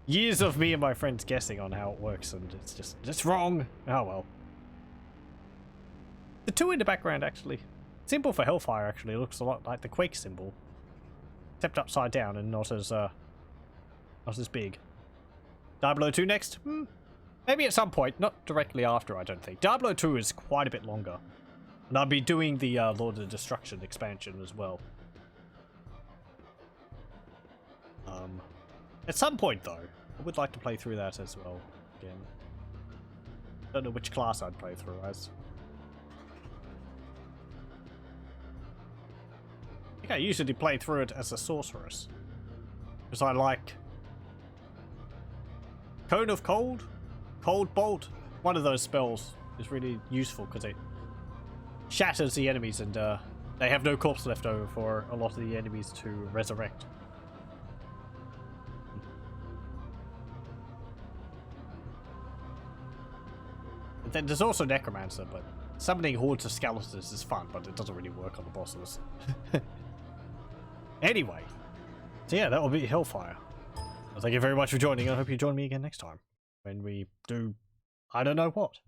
Years of me and my friends guessing on how it works, and it's wrong. Oh well. The 2 in the background, actually. Symbol for Hellfire actually looks a lot like the Quake symbol. Except upside down and not as big. Diablo 2 next? Maybe at some point, not directly after, I don't think. Diablo 2 is quite a bit longer. And I'll be doing the Lord of Destruction expansion as well. At some point, though, I would like to play through that as well again. Don't know which class I'd play through as. I think I usually play through it as a sorceress. Because I like Cone of Cold? Cold Bolt? One of those spells is really useful because it shatters the enemies and they have no corpse left over for a lot of the enemies to resurrect. And then there's also Necromancer, but summoning hordes of skeletons is fun, but it doesn't really work on the bosses. Anyway, so yeah, that will be Hellfire. Well, thank you very much for joining. I hope you join me again next time when we do I don't know what.